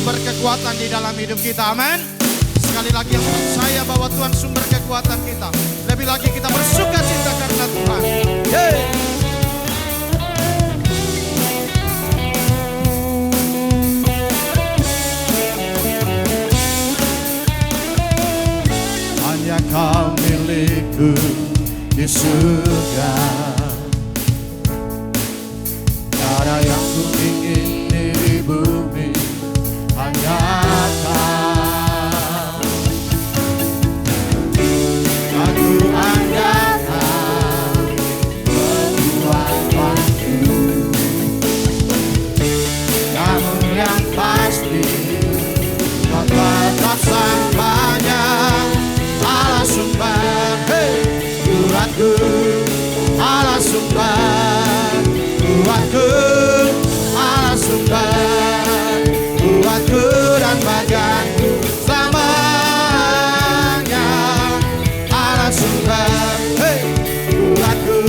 sumber kekuatan di dalam hidup kita. Amin. Sekali lagi yang percaya bahwa Tuhan sumber kekuatan kita. Lebih lagi kita bersuka cita karena Tuhan. Yeay. Hanya Kau milikku di surga. Tiada yang ku ingin di bumi, hanya Kau. Aku andalkan kekuatanku, namun yang pasti Kau tetap selamanya Allah sumber kuatku, Allah sumber kuatku, Allah sumber kuatku dan bagianku selamanya. Allah sumber kuatku,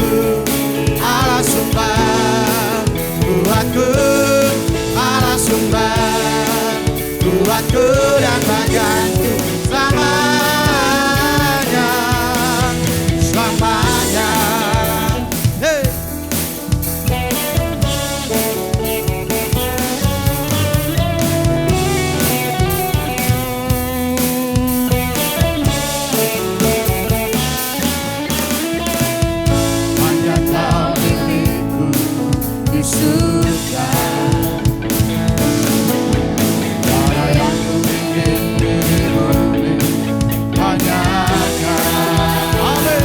Allah sumber kuatku, Allah sumber kuatku dan bagianku selamanya, selamanya. Hey. Hanya Kau milikku di surga. Tiada yang ku ingin di bumi, hanya Kau. Amin.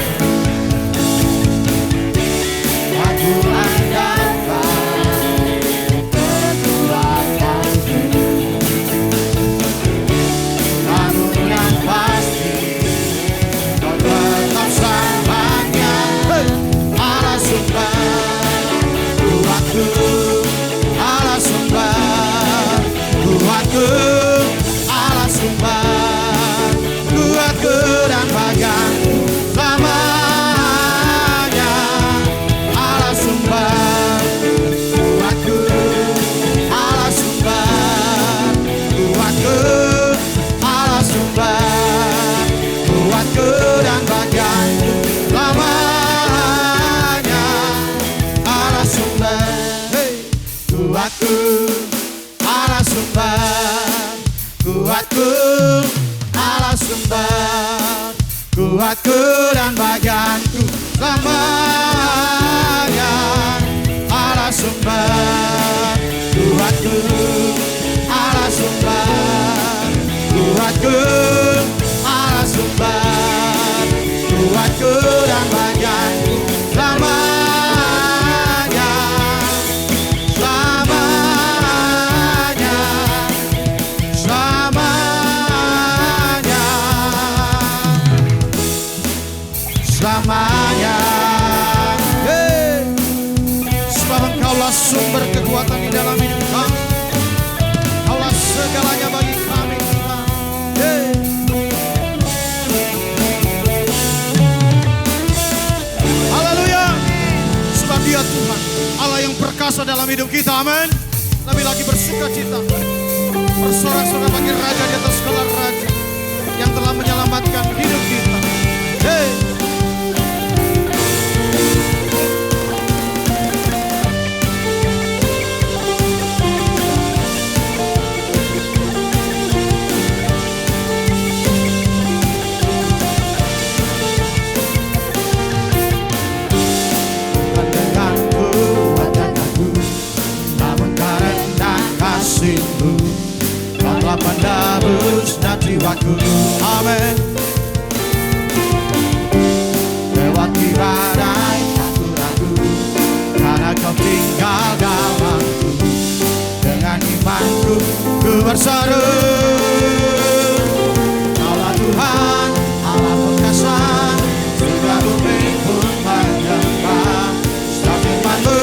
Aku andalkan kekuatanku, namun yang pasti Kau tetap selamanya. Allah sumber kuatku, Allah sumber kuatku, Allah sumber kuatku dan bagianku selamanya. Allah sumber kuatku, Allah sumber kuatku, Allah sumber kuatku dan bagianku selamanya. Allah sumber kuatku, Allah sumber kuatku, Allah sumber kuatku dan bagianku selamanya. Allah sumber kuatku, Allah sumber kuatku, Allah sumber kuatku dan bagianku selamanya, selamanya, selamanya, selamanya. Hey. Sebab Engkaulah sumber kekuatan di dalam hidup kami. Engkaulah segalanya bagi kami, Tuhan. Hey. Haleluya. Sebab Dia Tuhan Allah yang perkasa dalam hidup kita. Amin. Lebih lagi bersuka cita, bersorak-sorai bagi Raja di atas segala raja yang telah menyelamatkan hidup kita. Hey. Kau telah menebus dan jiwaku. Amin. Lewati badai aku ragu, karena Kau tinggal dalamku. Dengan imanku ku berseru, Kaulah Tuhan Allah perkasa, surga bumi pun menyembah. Setiap firman-Mu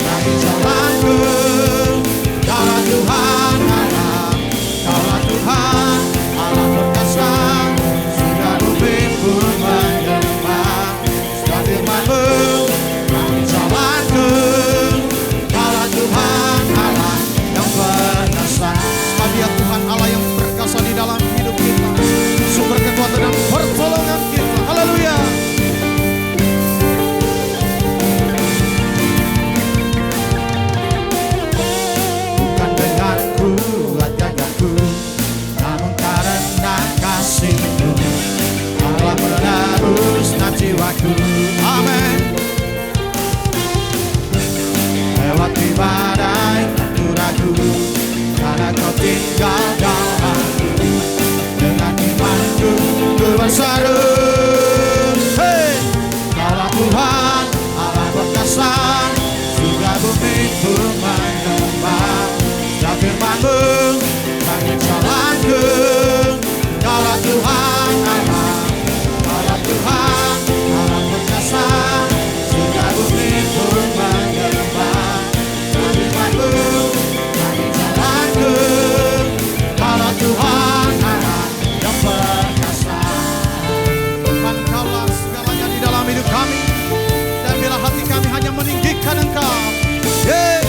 dari jalanku. Kaulah Tuhan Allah, Kaulah Tuhan Allah perkasa, surga bumi pun menyembah. Setiap firman-Mu dari jalanku. Kaulah Tuhan Allah yang perkasa. Sebab Dia jiwaku. Amin. Lewati badai aku ragu, karena kau tinggal dalamku. Dengan imanku ku berseru, hey! Kaulah Tuhan Allah perkasa, surga bumi pun menyembah. Dan firman-Mu bagi jalanku. Kaulah Tuhan Allah, Kaulah Tuhan Allah perkasa, surga bumi pun menyembah. Dan firman-Mu bagi jalanku. Kaulah Tuhan Allah yang perkasa. Tuhan, Kaulah segalanya di dalam hidup kami. Dan bila hati kami hanya meninggikan Engkau, yeah.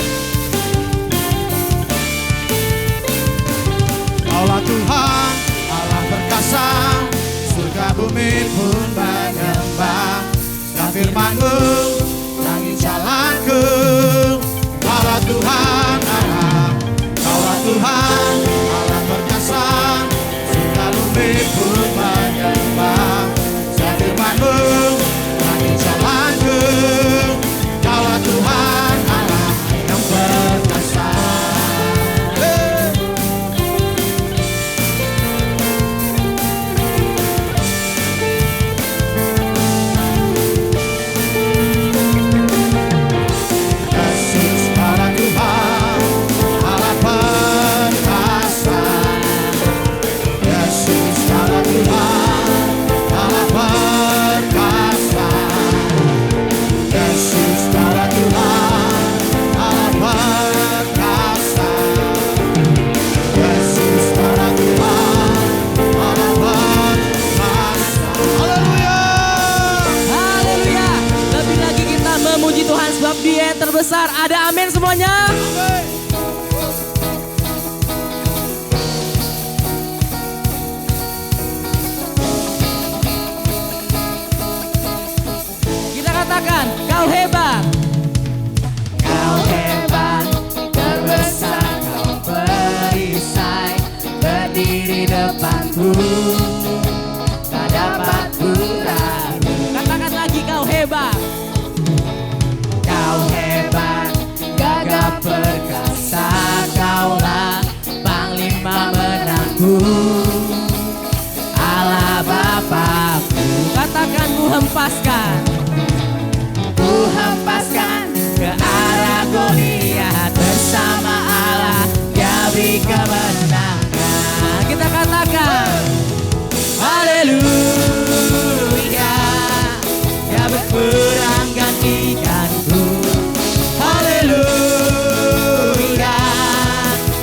Kaulah Tuhan Allah perkasa, surga bumi pun menyembah. Dan firman-Mu terang jalanku. Kaulah Tuhan Allah, Kaulah Tuhan Allah perkasa, surga bumi pun menyembah. Dan firman-Mu terang jalanku. Kaulah Tuhan Allah yang perkasa. Dia yang terbesar. Ada amin semuanya? Amin. Kita katakan, Kau hebat. Kau hebat, terbesar, Kau perisai, berdiri depanku, tak dapat ku ragu. Katakan lagi, Kau hebat. Kau hebat, gagah perkasa, Kaulah Panglima menangku, Allah Bapakku. Katakan, Ku hempaskan. Ku hempaskan ke arah Goliat, bersama Allah Dia beri kemenangan. Kita katakan, Haleluya, Dia berperang gantikanku. Haleluya,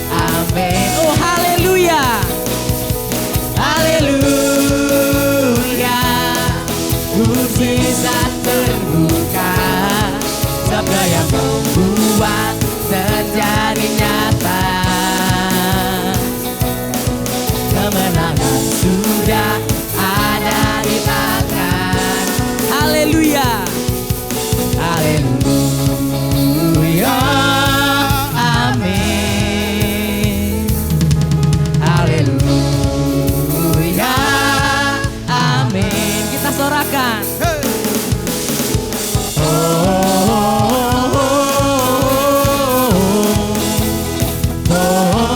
amin. oh haleluya. Haleluya, mukjizat terbuka, sabda yang membuat terjadi nyata. Kemenangan sudah ada di tangan. Haleluya. Haleluya, amin. Haleluya, amin. Kita sorakan. Hey. Oh, oh, oh,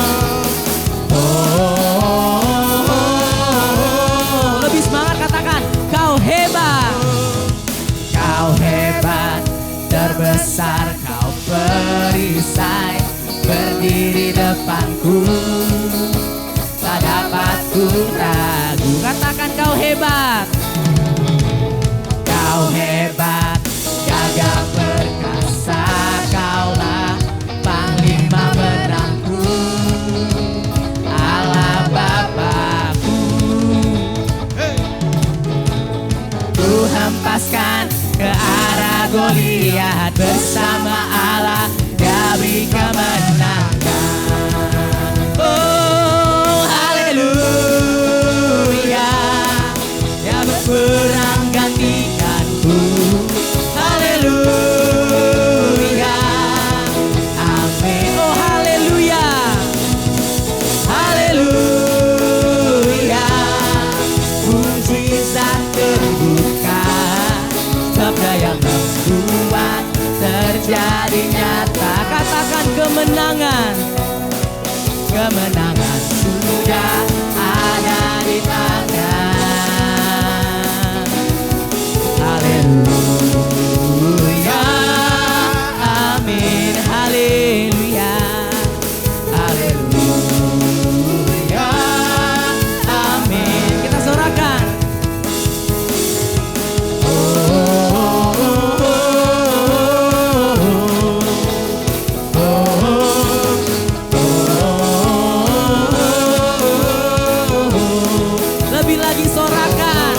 oh. Lebih semangat katakan, Kau hebat. Kau hebat, terbesar, Kau perisai, berdiri depanku, tak dapat ku ragu. Katakan, Kau hebat. Kau hebat, gagah perkasa, Kaulah Panglima menangku, Allah Bapakku. Hey. Ku hempaskan ke arah Goliat, bersama Allah Dia beri kemenangan. Oh haleluya, Dia berperang gantikanku. Haleluya, amin. Oh haleluya. Haleluya, mukjizat terbuka, kemenangan. Kemenangan sudah ada di tangan. Haleluya, amin. Haleluya. Haleluya, amin. Kita sorakan. Lebih lagi sorakan.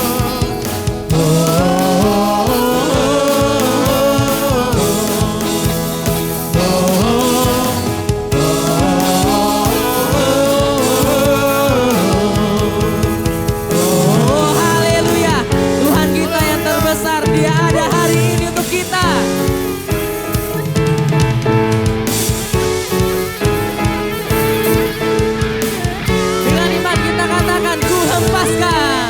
Oh haleluya. Tuhan kita yang terbesar, Dia ada hari ini untuk kita. Dengan iman kita katakan, ku hempaskan.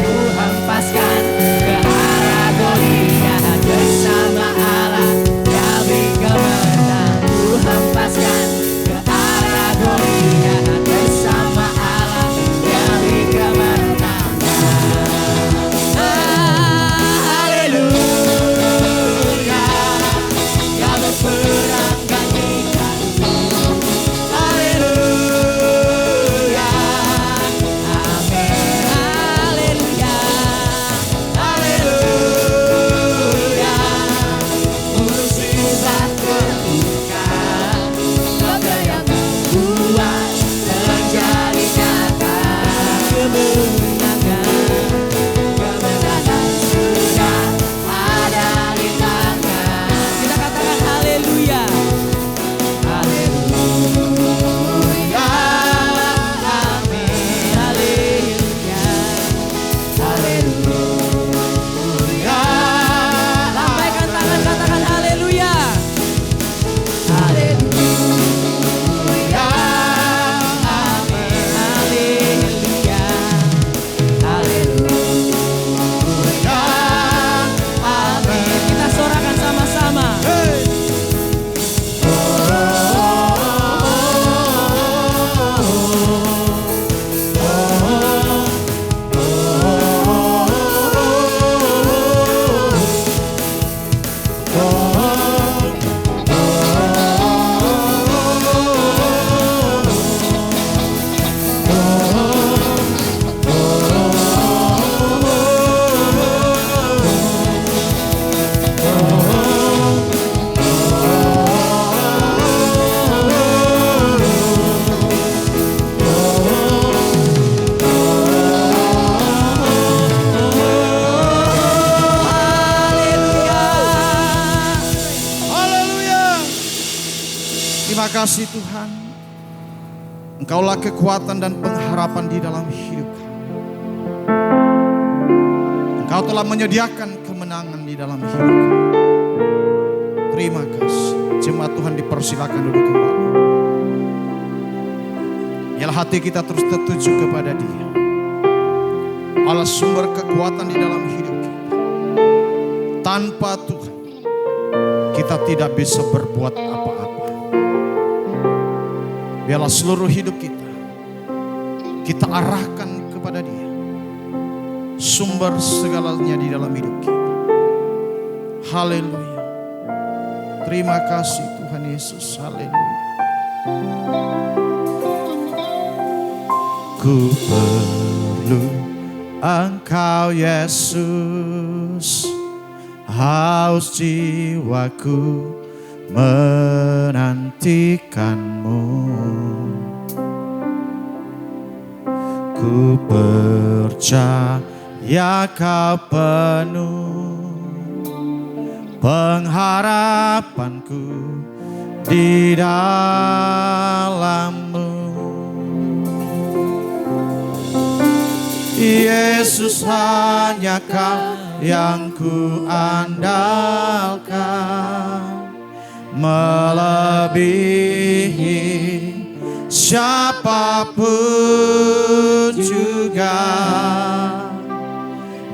Ku hempaskan ke arah Goliat bersama Allah kami kemenang. Ku hempaskan ke arah Goliat bersama Allah kami kemenangan. Haleluya, yang berperang gantikanku. Haleluya, amin. Haleluya. Haleluya, mukjizat terbuka, maka yang membuat terjadi nyata. Kemenangan sudah ada di tangan. Kita katakan haleluya. Haleluya, amin. Haleluya. Haleluya, Lambaikan tangan, katakan haleluya. haleluya, amin. Haleluya. Haleluya, amin. Kita sorakan sama-sama. Haleluya. Terima kasih Tuhan. Engkaulah kekuatan dan pengharapan di dalam hidup kami. Engkau telah menyediakan kemenangan di dalam hidup kami. Terima kasih. Jemaat Tuhan dipersilakan duduk kembali. Biarlah hati kita terus tertuju kepada Dia, Allah sumber kekuatan di dalam hidup kita. Tanpa Tuhan kita tidak bisa berbuat apa-apa. Biarlah seluruh hidup kita arahkan kepada Dia, sumber segalanya di dalam hidup kita. Haleluya. Terima kasih Tuhan Yesus. Haleluya. Ku perlu Engkau Yesus, haus jiwaku menantikanmu. Ku percaya Kau penuh pengharapanku di dalam-Mu. Yesus, hanya Kau yang ku andalkan, melebihi siapapun juga.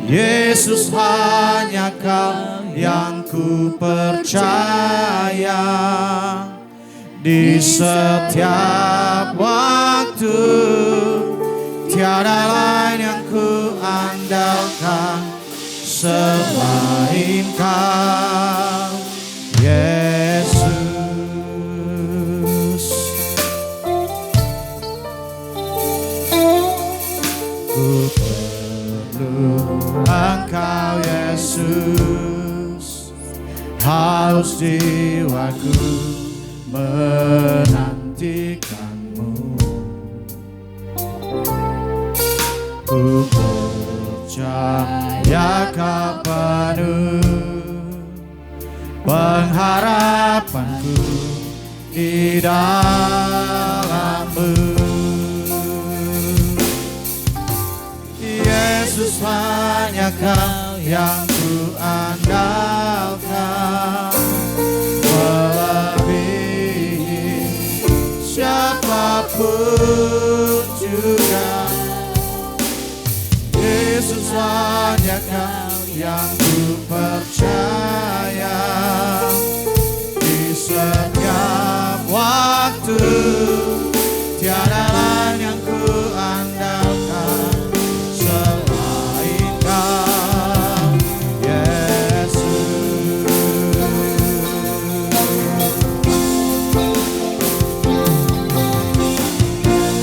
Yesus, hanya Kau yang ku percaya, di setiap waktu. Tiada lain yang ku andalkan selain Kau, Yesus. Ku perlu Engkau, Yesus. Haus jiwaku menantikanmu. Ku percaya Kau penuh pengharapanku di dalam-Mu. Yesus, hanya Kau yang ku andalkan, melebihi siapapun juga. Yesus, hanya Kau yang ku percaya di setiap waktu. Tiada lain yang ku andalkan selain Kau, Yesus.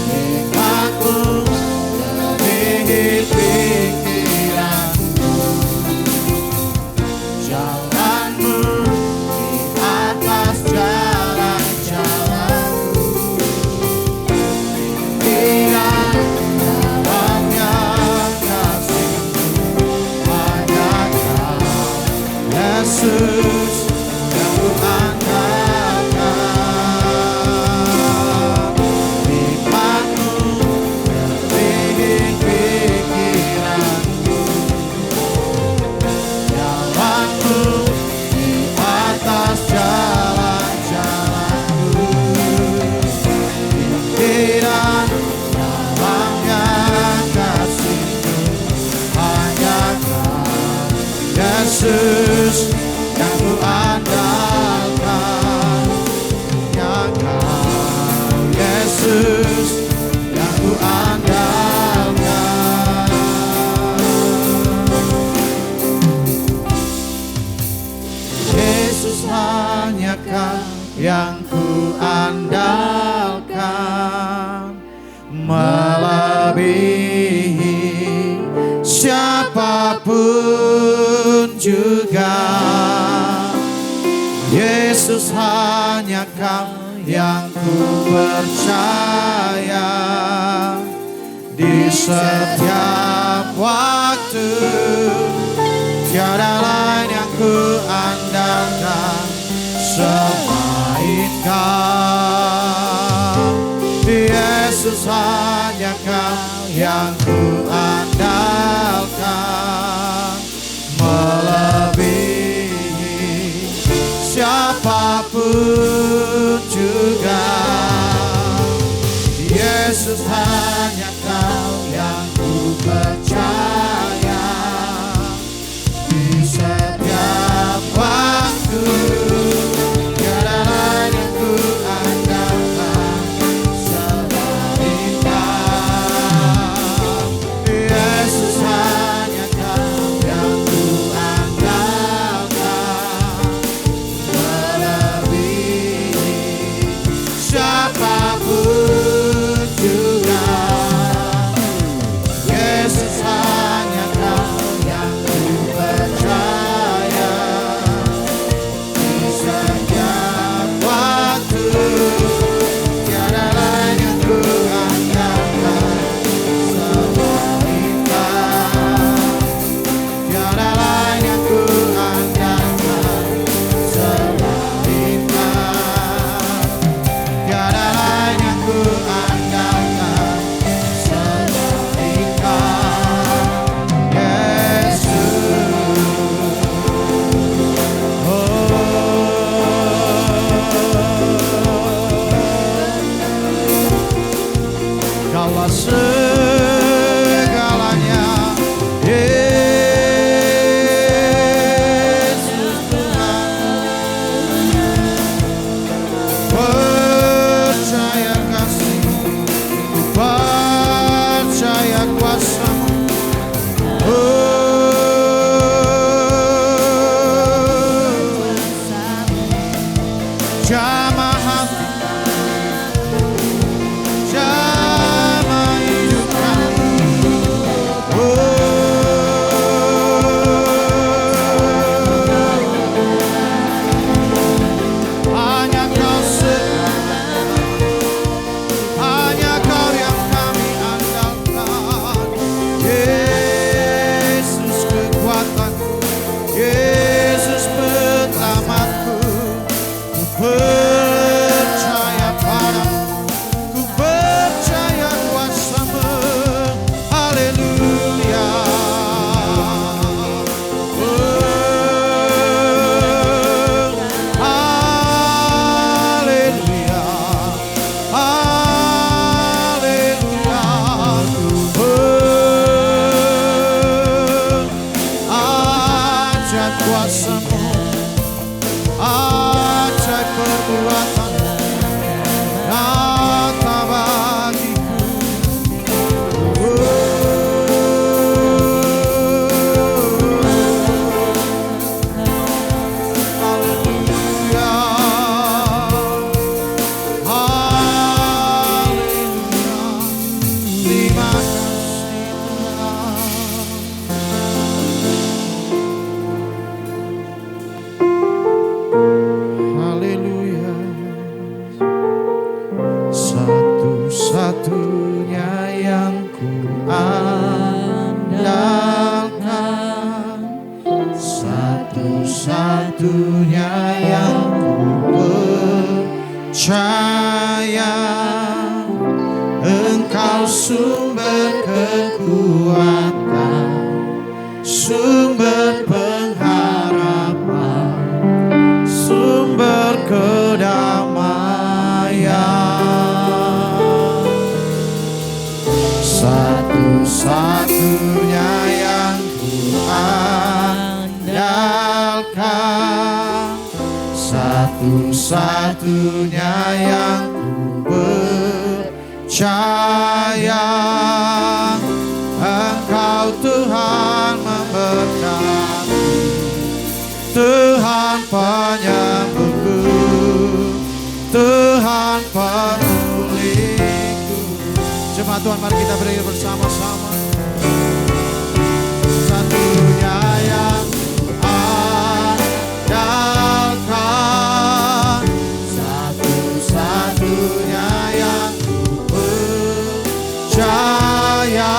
Hikmat-Mu melebihi pikiranku, jalan-Mu di atas jalan-jalanku. Pimpinan dalamnya kasih-Mu, hanya Kau, Yesus, yang ku andalkan. Hikmat-Mu melebihi pikiranku, jalan-Mu di atas jalan-jalanku. Pimpinan dalamnya kasih-Mu, hanya Kau, Yesus, yang ku andalkan. Hanya Kau, Yesus, yang ku andalkan. Yesus, hanya Kau yang ku andalkan, melebihi siapapun juga. Yesus, hanya Kau yang ku percaya di setiap waktu. Tiada lain yang ku andalkan selain Kau. Yesus, hanya Kau yang ku andalkan, melebihi siapapun juga. Yesus, hanya Kau yang ku percaya di setiap waktu. Tiada lain yang ku andalkan selain Kau. kuasa-Mu, ajaib perbuatan nyata bagiku. Haleluya, haleluya, terima kasih Tuhan. Haleluya, satu-satunya yang ku andalkan, satu-satunya yang ku percaya, Engkau sumber kekuatan, sumber pengharapan, sumber kedamaian. Satu-satunya yang ku andalkan, satu-satunya yang ku percaya, Engkau Tuhan memberkati, Tuhan penyembuhku, Tuhan pemuliku. Jemaat Tuhan, mari kita berdiri bersama-sama. Satunya yang andalkan, satu-satunya yang percaya,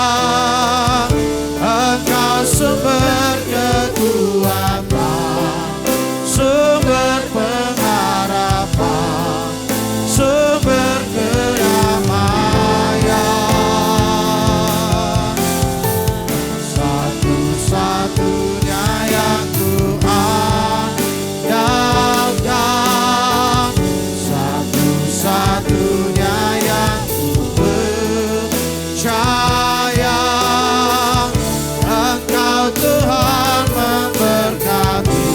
Engkau sumber kekuatan, sumber pengharapan, sumber kedamaian. Satu-satunya yang ku andalkan, satu-satunya yang ku percaya, Engkau Tuhan memberkati,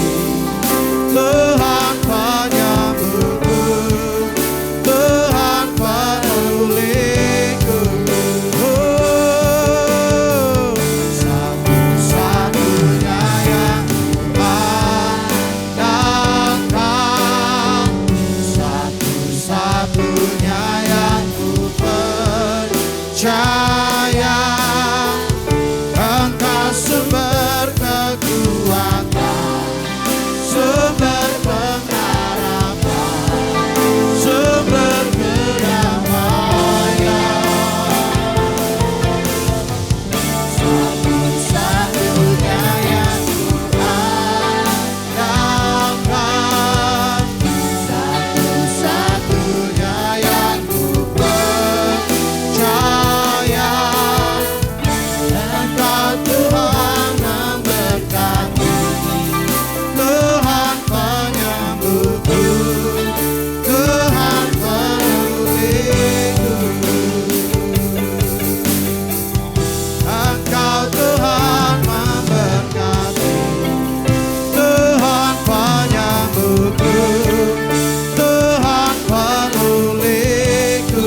Tuhan penyembuhku, Tuhan pemuliku. Satu-satunya yang ku andalkan, satu-satunya yang ku percaya, Engkau sumber kekuatan, sumber pengharapan, sumber kedamaian. Satu-satunya yang ku andalkan, satu-satunya yang ku percaya, Engkau Tuhan memberkati, Tuhan penyembuhku, Tuhan pemuliku. Engkau Tuhan memberkati, Tuhan penyembuhku, Tuhan pemuliku.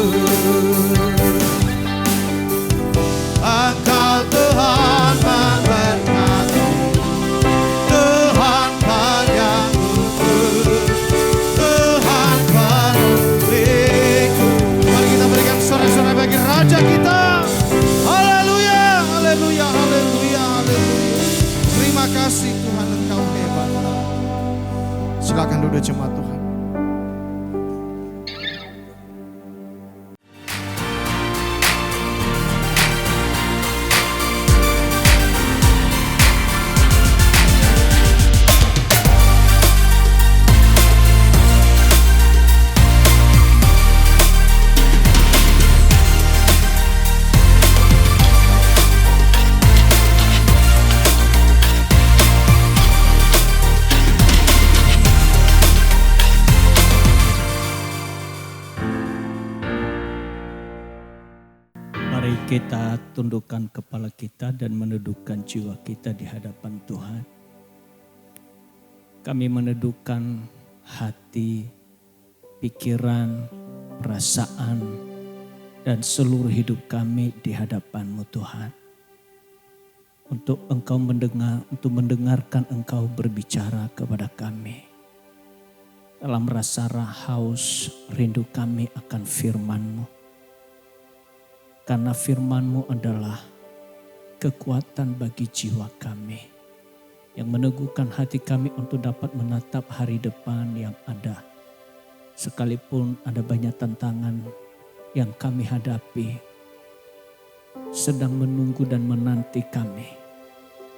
Engkau Tuhan memberkati, Tuhan penyembuhku, Tuhan pemuliku. Mari kita berikan sorak-sorai bagi Raja kita. Haleluya, haleluya, haleluya, haleluya. Terima kasih Tuhan, Engkau hebat. Silakan duduk jemaat Tuhan. Mari kita tundukkan kepala kita dan menundukkan jiwa kita di hadapan Tuhan. kami meneduhkan hati, pikiran, perasaan, dan seluruh hidup kami di hadapan-Mu Tuhan. Untuk Engkau mendengarkan Engkau berbicara kepada kami. Dalam rasa haus, rindu kami akan firman-Mu. Karena firman-Mu adalah kekuatan bagi jiwa kami. Yang meneguhkan hati kami untuk dapat menatap hari depan yang ada. Sekalipun ada banyak tantangan yang kami hadapi, sedang menunggu dan menanti kami.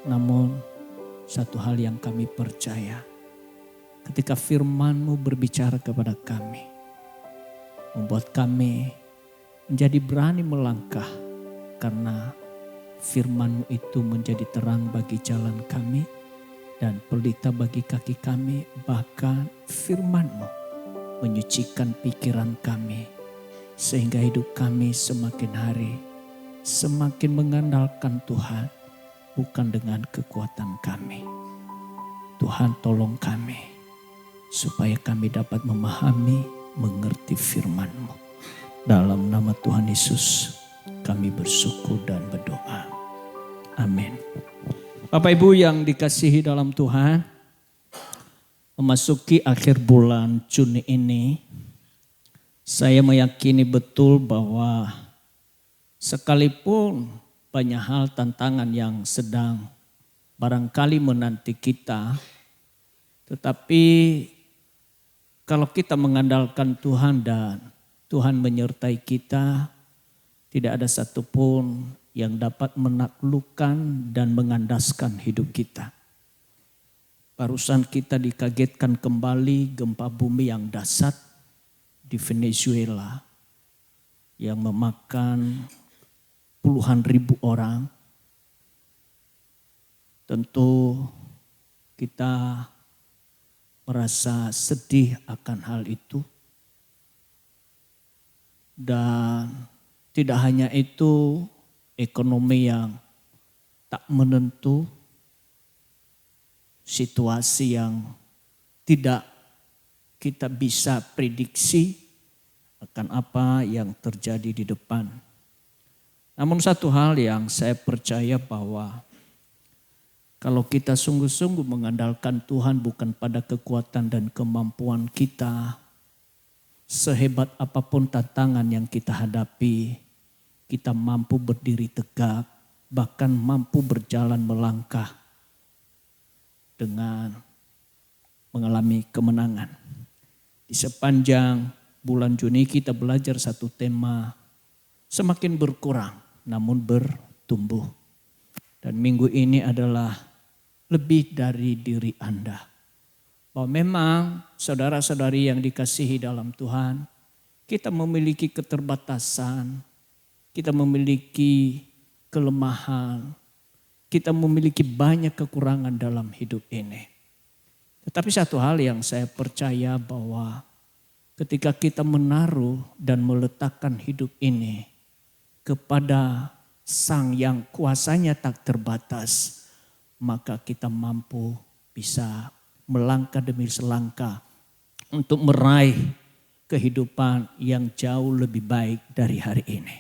Namun satu hal yang kami percaya, ketika firman-Mu berbicara kepada kami, membuat kami menjadi berani melangkah karena firman-Mu itu menjadi terang bagi jalan kami dan pelita bagi kaki kami, bahkan firman-Mu menyucikan pikiran kami sehingga hidup kami semakin hari semakin mengandalkan Tuhan, bukan dengan kekuatan kami. Tuhan tolong kami supaya kami dapat memahami, mengerti firman-Mu. Dalam nama Tuhan Yesus kami bersyukur dan berdoa. Amin. Bapak Ibu yang dikasihi dalam Tuhan, memasuki akhir bulan Juni ini, saya meyakini betul bahwa sekalipun banyak hal tantangan yang sedang barangkali menanti kita, tetapi kalau kita mengandalkan Tuhan dan Tuhan menyertai kita, tidak ada satupun yang dapat menaklukkan dan mengandaskan hidup kita. Barusan kita dikagetkan kembali gempa bumi yang dahsyat di Venezuela yang memakan puluhan ribu orang. Tentu kita merasa sedih akan hal itu. Dan tidak hanya itu, ekonomi yang tak menentu, situasi yang tidak kita bisa prediksi akan apa yang terjadi di depan. Namun satu hal yang saya percaya bahwa kalau kita sungguh-sungguh mengandalkan Tuhan bukan pada kekuatan dan kemampuan kita, sehebat apapun tantangan yang kita hadapi, kita mampu berdiri tegak, bahkan mampu berjalan melangkah dengan mengalami kemenangan. Di sepanjang bulan Juni kita belajar satu tema, semakin berkurang namun bertumbuh. Dan minggu ini adalah lebih dari diri Anda. Bahwa memang saudara-saudari yang dikasihi dalam Tuhan, kita memiliki keterbatasan, kita memiliki kelemahan, kita memiliki banyak kekurangan dalam hidup ini. Tetapi satu hal yang saya percaya bahwa ketika kita menaruh dan meletakkan hidup ini kepada Sang yang kuasanya tak terbatas, maka kita mampu bisa melangkah demi selangkah untuk meraih kehidupan yang jauh lebih baik dari hari ini.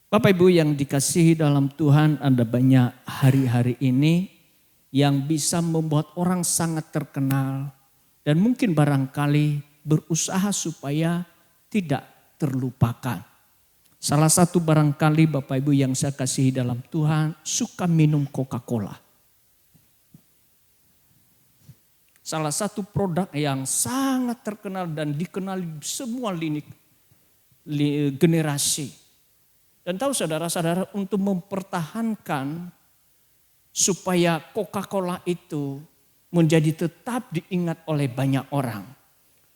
Bapak Ibu yang dikasihi dalam Tuhan, ada banyak hari-hari ini yang bisa membuat orang sangat terkenal dan mungkin barangkali berusaha supaya tidak terlupakan. Salah satu barangkali Bapak Ibu yang saya kasihi dalam Tuhan suka minum Coca-Cola. Salah satu produk yang sangat terkenal dan dikenal semua generasi. Dan tahu saudara-saudara, untuk mempertahankan supaya Coca-Cola itu menjadi tetap diingat oleh banyak orang,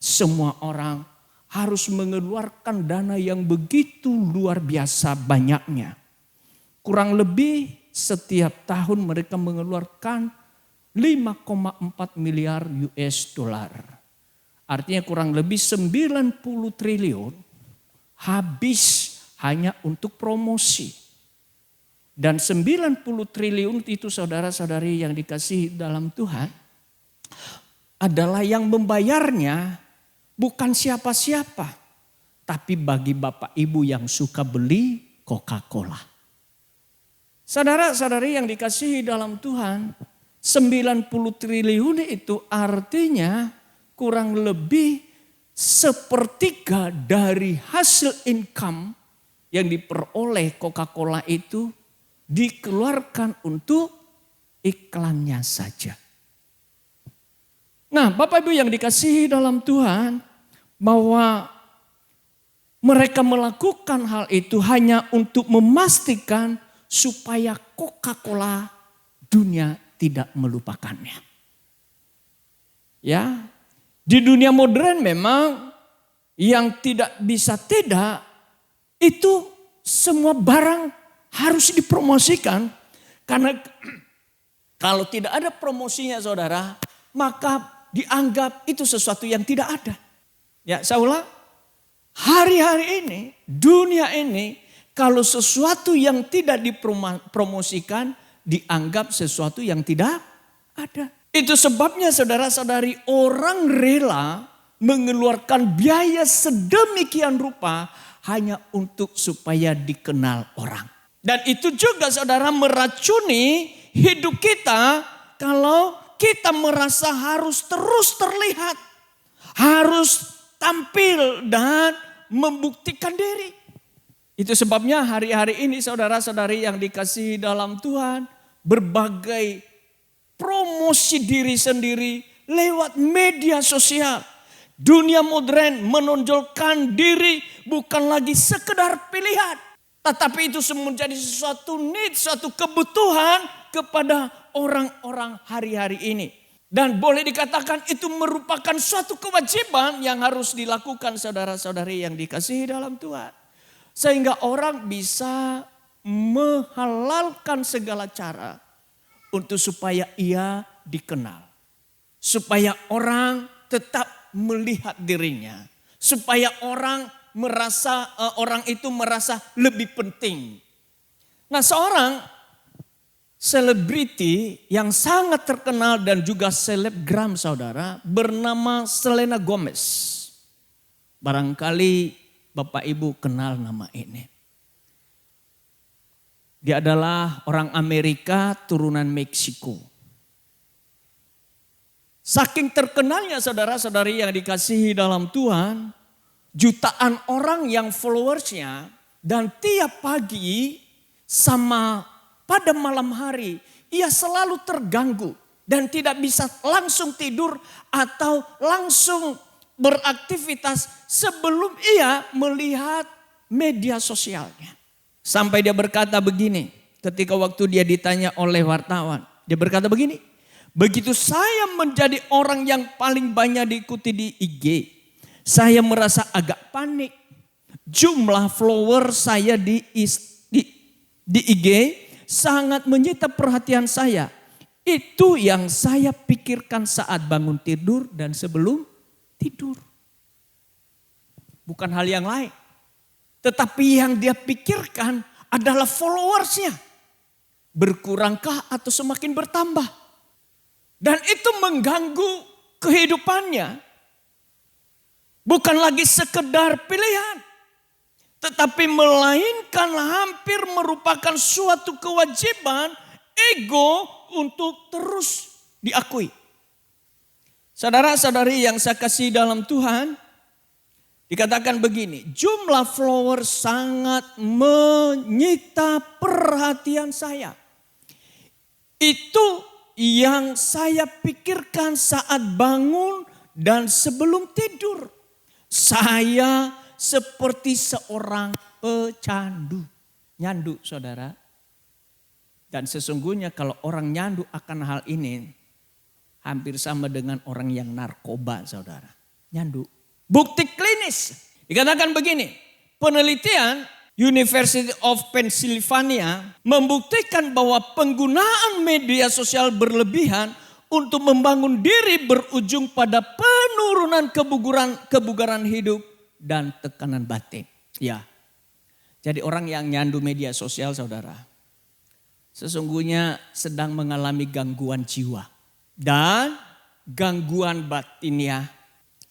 semua orang harus mengeluarkan dana yang begitu luar biasa banyaknya. Kurang lebih setiap tahun mereka mengeluarkan 5,4 miliar US dollar. Artinya kurang lebih 90 triliun habis hanya untuk promosi. Dan 90 triliun itu saudara-saudari yang dikasihi dalam Tuhan, adalah yang membayarnya bukan siapa-siapa, tapi bagi Bapak Ibu yang suka beli Coca-Cola. Saudara-saudari yang dikasihi dalam Tuhan, 90 triliun itu artinya kurang lebih sepertiga dari hasil income yang diperoleh Coca-Cola itu dikeluarkan untuk iklannya saja. Nah, Bapak Ibu yang dikasihi dalam Tuhan, bahwa mereka melakukan hal itu hanya untuk memastikan supaya Coca-Cola dunia tidak melupakannya. Ya, di dunia modern memang yang tidak bisa tidak itu semua barang harus dipromosikan, karena kalau tidak ada promosinya saudara, maka dianggap itu sesuatu yang tidak ada. Ya, saya ulang, hari-hari ini, dunia ini, kalau sesuatu yang tidak dipromosikan, dianggap sesuatu yang tidak ada. Itu sebabnya saudara-saudari, orang rela mengeluarkan biaya sedemikian rupa hanya untuk supaya dikenal orang. Dan itu juga saudara meracuni hidup kita kalau kita merasa harus terus terlihat, harus tampil dan membuktikan diri. Itu sebabnya hari-hari ini saudara-saudari yang dikasihi dalam Tuhan, berbagai promosi diri sendiri lewat media sosial. Dunia modern menonjolkan diri bukan lagi sekedar pilihan, tetapi itu menjadi sesuatu need, suatu kebutuhan kepada orang-orang hari-hari ini. Dan boleh dikatakan itu merupakan suatu kewajiban yang harus dilakukan saudara-saudari yang dikasihi dalam Tuhan. Sehingga orang bisa menghalalkan segala cara untuk supaya ia dikenal. Supaya orang tetap melihat dirinya. Supaya orang itu merasa lebih penting. Nah, seorang selebriti yang sangat terkenal dan juga selebgram saudara bernama Selena Gomez. Barangkali Bapak Ibu kenal nama ini. Dia adalah orang Amerika turunan Meksiko. Saking terkenalnya saudara-saudari yang dikasihi dalam Tuhan, jutaan orang yang followersnya, dan tiap pagi sama pada malam hari ia selalu terganggu dan tidak bisa langsung tidur atau langsung beraktivitas sebelum ia melihat media sosialnya. Sampai dia berkata begini ketika waktu dia ditanya oleh wartawan. Dia berkata begini, begitu saya menjadi orang yang paling banyak diikuti di IG, saya merasa agak panik. Jumlah follower saya di IG sangat menyita perhatian saya. Itu yang saya pikirkan saat bangun tidur dan sebelum tidur. Bukan hal yang lain. Tetapi yang dia pikirkan adalah followersnya. Berkurangkah atau semakin bertambah. Dan itu mengganggu kehidupannya. Bukan lagi sekedar pilihan. Tetapi melainkan hampir merupakan suatu kewajiban ego untuk terus diakui. Saudara-saudari yang saya kasih dalam Tuhan, dikatakan begini, jumlah follower sangat menyita perhatian saya. Itu yang saya pikirkan saat bangun dan sebelum tidur. Saya seperti seorang pecandu. Nyandu saudara. Dan sesungguhnya kalau orang nyandu akan hal ini, hampir sama dengan orang yang narkoba saudara. Nyandu. Bukti klinis. Dikatakan begini. Penelitian University of Pennsylvania membuktikan bahwa penggunaan media sosial berlebihan untuk membangun diri berujung pada penurunan kebugaran hidup dan tekanan batin. Ya. Jadi orang yang nyandu media sosial saudara, sesungguhnya sedang mengalami gangguan jiwa. Dan gangguan batinnya.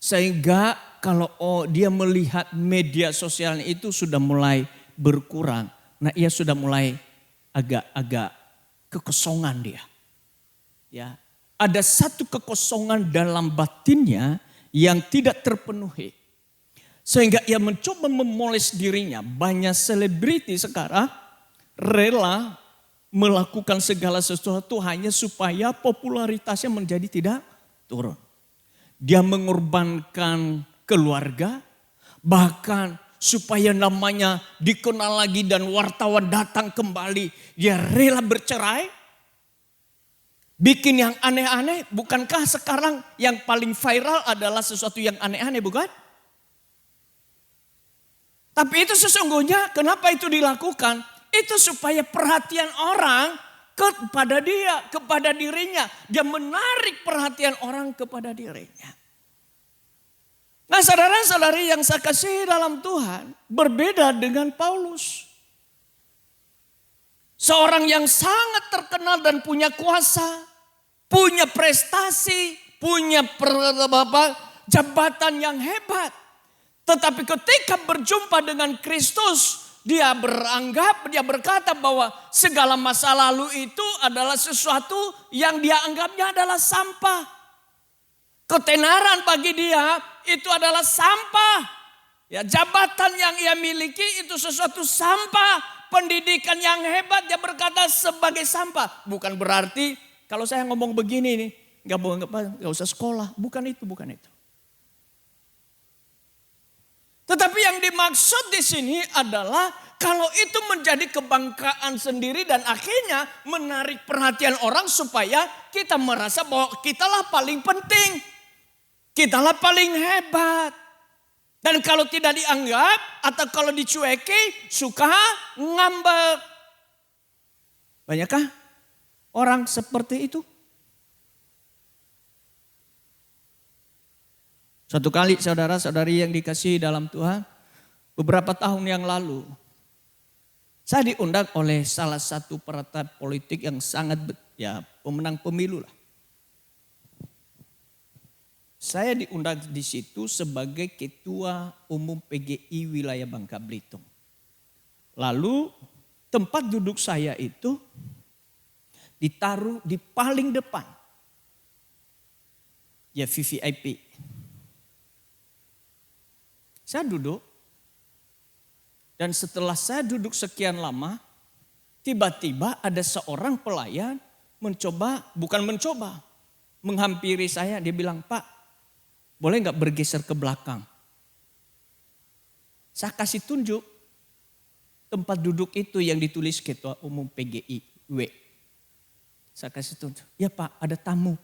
Sehingga kalau dia melihat media sosialnya itu sudah mulai berkurang. Nah, ia sudah mulai agak-agak kekosongan dia. Ya, ada satu kekosongan dalam batinnya yang tidak terpenuhi. Sehingga ia mencoba memoles dirinya. Banyak selebriti sekarang rela melakukan segala sesuatu hanya supaya popularitasnya menjadi tidak turun. Dia mengorbankan keluarga, bahkan supaya namanya dikenal lagi dan wartawan datang kembali. Dia rela bercerai, bikin yang aneh-aneh. Bukankah sekarang yang paling viral adalah sesuatu yang aneh-aneh, bukan? Tapi itu sesungguhnya kenapa itu dilakukan? Itu supaya perhatian orang kepada dia, kepada dirinya. Dia menarik perhatian orang kepada dirinya. Nah, saudara-saudari yang saya kasih dalam Tuhan, berbeda dengan Paulus. Seorang yang sangat terkenal dan punya kuasa, punya prestasi, punya jabatan yang hebat. Tetapi ketika berjumpa dengan Kristus, dia berkata bahwa segala masa lalu itu adalah sesuatu yang dia anggapnya adalah sampah. Ketenaran bagi dia itu adalah sampah. Ya, jabatan yang ia miliki itu sesuatu sampah. Pendidikan yang hebat dia berkata sebagai sampah. Bukan berarti kalau saya ngomong begini nih, nggak usah sekolah. Bukan itu. Tetapi yang dimaksud di sini adalah kalau itu menjadi kebanggaan sendiri dan akhirnya menarik perhatian orang supaya kita merasa bahwa kitalah paling penting. Kitalah paling hebat. Dan kalau tidak dianggap atau kalau dicueki suka ngambek. Banyakkah orang seperti itu? Satu kali saudara-saudari yang dikasihi dalam Tuhan, beberapa tahun yang lalu, saya diundang oleh salah satu partai politik yang sangat pemenang pemilu lah. Saya diundang di situ sebagai ketua umum PGI wilayah Bangka Belitung. Lalu tempat duduk saya itu ditaruh di paling depan. Ya, VVIP. Saya duduk dan setelah saya duduk sekian lama, tiba-tiba ada seorang pelayan menghampiri saya. Dia bilang, "Pak, boleh gak bergeser ke belakang?" Saya kasih tunjuk tempat duduk itu yang ditulis Ketua Umum PGI W. Saya kasih tunjuk, "Ya Pak, ada tamu."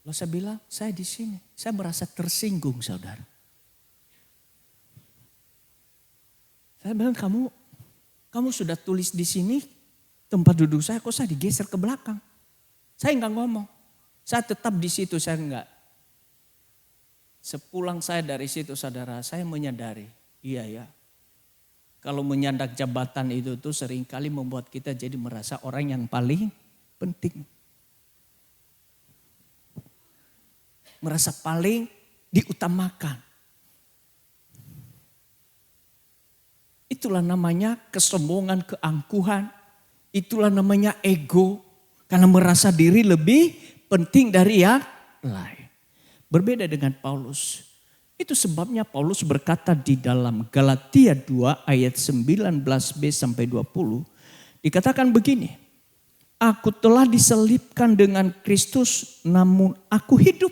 Lalu saya bilang, "Saya di sini." Saya merasa tersinggung, saudara. Saya bilang, kamu sudah tulis di sini tempat duduk saya, kok saya digeser ke belakang? Saya enggak ngomong. Saya tetap di situ, saya enggak. Sepulang saya dari situ, saudara, saya menyadari, iya ya. Kalau menyandak jabatan itu tuh seringkali membuat kita jadi merasa orang yang paling penting. Merasa paling diutamakan. Itulah namanya kesombongan, keangkuhan. Itulah namanya ego. Karena merasa diri lebih penting dari yang lain. Berbeda dengan Paulus. Itu sebabnya Paulus berkata di dalam Galatia 2 ayat 19b sampai 20. Dikatakan begini. Aku telah diselibkan dengan Kristus, namun aku hidup.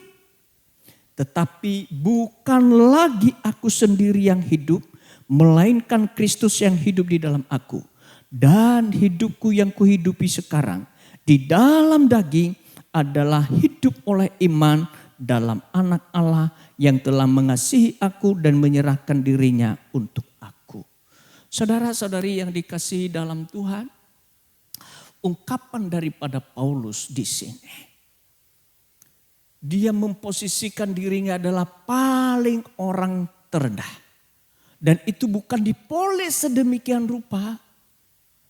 Tetapi bukan lagi aku sendiri yang hidup, melainkan Kristus yang hidup di dalam aku. Dan hidupku yang kuhidupi sekarang di dalam daging adalah hidup oleh iman dalam Anak Allah yang telah mengasihi aku dan menyerahkan dirinya untuk aku. Saudara-saudari yang dikasihi dalam Tuhan, ungkapan daripada Paulus di sini. Dia memposisikan dirinya adalah paling orang terendah. Dan itu bukan dipoles sedemikian rupa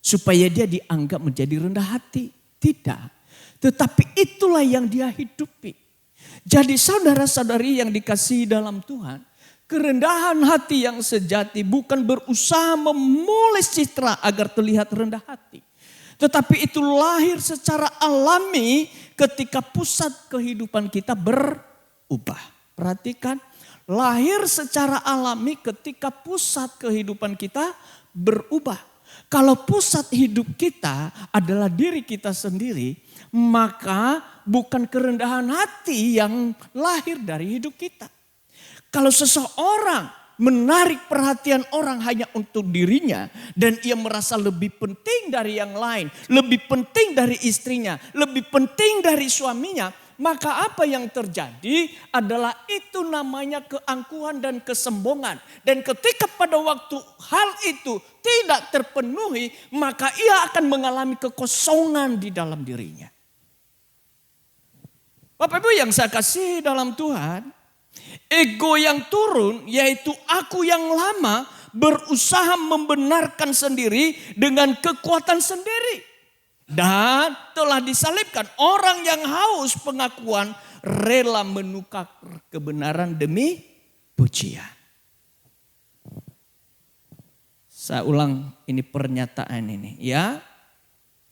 supaya dia dianggap menjadi rendah hati. Tidak. Tetapi itulah yang dia hidupi. Jadi saudara-saudari yang dikasihi dalam Tuhan, kerendahan hati yang sejati bukan berusaha memoles citra agar terlihat rendah hati. Tetapi itu lahir secara alami ketika pusat kehidupan kita berubah. Perhatikan, lahir secara alami ketika pusat kehidupan kita berubah. Kalau pusat hidup kita adalah diri kita sendiri, maka bukan kerendahan hati yang lahir dari hidup kita. Kalau seseorang menarik perhatian orang hanya untuk dirinya dan ia merasa lebih penting dari yang lain, lebih penting dari istrinya, lebih penting dari suaminya, maka apa yang terjadi adalah itu namanya keangkuhan dan kesombongan. Dan ketika pada waktu hal itu tidak terpenuhi, maka ia akan mengalami kekosongan di dalam dirinya. Bapak Ibu yang saya kasih dalam Tuhan, ego yang turun yaitu aku yang lama berusaha membenarkan sendiri dengan kekuatan sendiri. Dan telah disalibkan orang yang haus pengakuan rela menukar kebenaran demi pujian. Saya ulang ini pernyataan ini ya.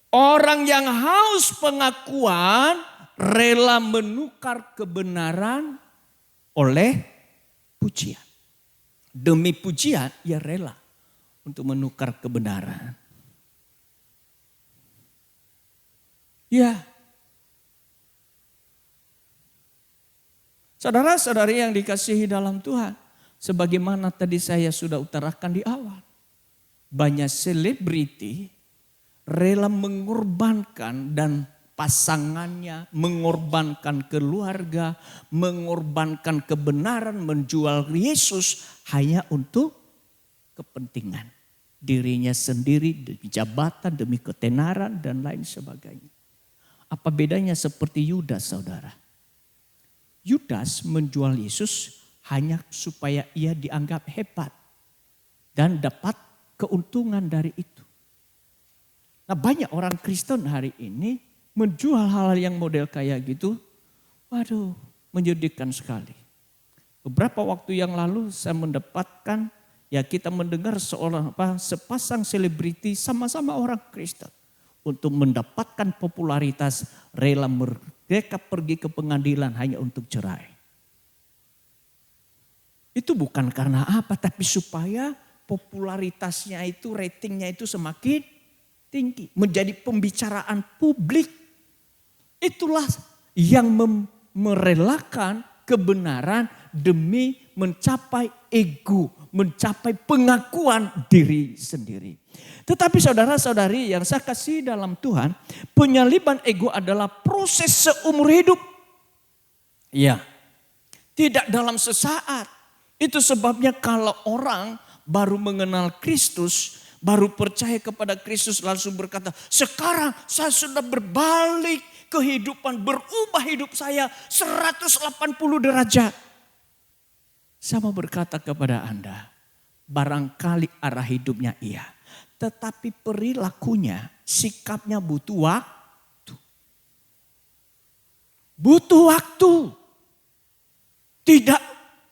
Orang yang haus pengakuan rela menukar kebenaran oleh pujian. Demi pujian ia rela untuk menukar kebenaran. Ya. Saudara-saudari yang dikasihi dalam Tuhan, sebagaimana tadi saya sudah utarakan di awal, banyak selebriti rela mengorbankan dan pasangannya, mengorbankan keluarga, mengorbankan kebenaran, menjual Yesus hanya untuk kepentingan dirinya sendiri, demi jabatan, demi ketenaran dan lain sebagainya. Apa bedanya seperti Yudas, saudara? Yudas menjual Yesus hanya supaya ia dianggap hebat dan dapat keuntungan dari itu. Nah, banyak orang Kristen hari ini menjual hal yang model kayak gitu. Waduh, menyedihkan sekali. Beberapa waktu yang lalu saya mendapatkan, ya kita mendengar sepasang selebriti sama-sama orang Kristen. Untuk mendapatkan popularitas rela mereka pergi ke pengadilan hanya untuk cerai. Itu bukan karena apa, tapi supaya popularitasnya itu, ratingnya itu semakin tinggi. Menjadi pembicaraan publik. Itulah yang merelakan kebenaran demi mencapai ego, mencapai pengakuan diri sendiri. Tetapi saudara-saudari yang saya kasih dalam Tuhan, penyaliban ego adalah proses seumur hidup. Ya, tidak dalam sesaat. Itu sebabnya kalau orang baru mengenal Kristus, baru percaya kepada Kristus langsung berkata, sekarang saya sudah berbalik kehidupan, berubah hidup saya 180 derajat. Saya mau berkata kepada Anda, barangkali arah hidupnya iya. Tetapi perilakunya, sikapnya butuh waktu. Butuh waktu.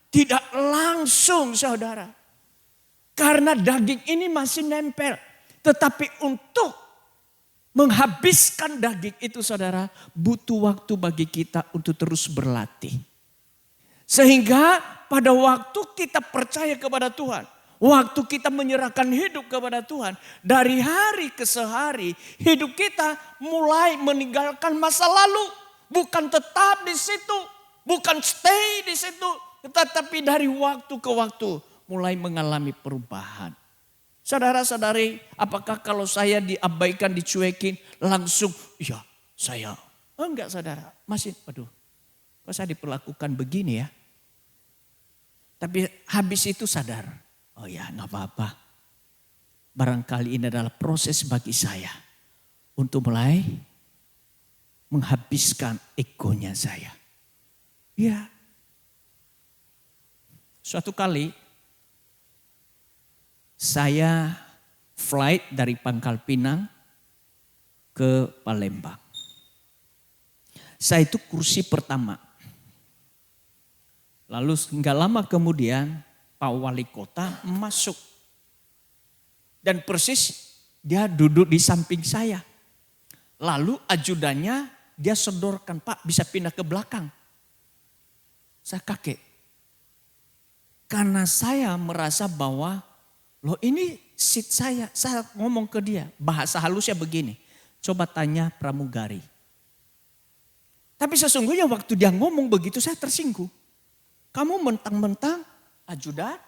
Tidak langsung, saudara. Karena daging ini masih nempel. Tetapi untuk menghabiskan daging itu, saudara, butuh waktu bagi kita untuk terus berlatih. Sehingga pada waktu kita percaya kepada Tuhan, waktu kita menyerahkan hidup kepada Tuhan, dari hari ke sehari hidup kita mulai meninggalkan masa lalu. Bukan tetap di situ, bukan stay di situ, tetapi dari waktu ke waktu mulai mengalami perubahan. Saudara-saudari, apakah kalau saya diabaikan, dicuekin langsung, ya saya, enggak saudara, masih, aduh, kok saya diperlakukan begini ya. Tapi habis itu sadar, oh ya gak apa-apa. Barangkali ini adalah proses bagi saya untuk mulai menghabiskan egonya saya. Ya. Suatu kali saya flight dari Pangkal Pinang ke Palembang. Saya itu kursi pertama. Lalu nggak lama kemudian Pak Wali Kota masuk. Dan persis dia duduk di samping saya. Lalu ajudannya dia sodorkan, Pak bisa pindah ke belakang. Saya kaget. Karena saya merasa bahwa loh ini seat saya. Saya ngomong ke dia, bahasa halusnya begini. Coba tanya pramugari. Tapi sesungguhnya waktu dia ngomong begitu saya tersinggung. Kamu mentang-mentang ajudan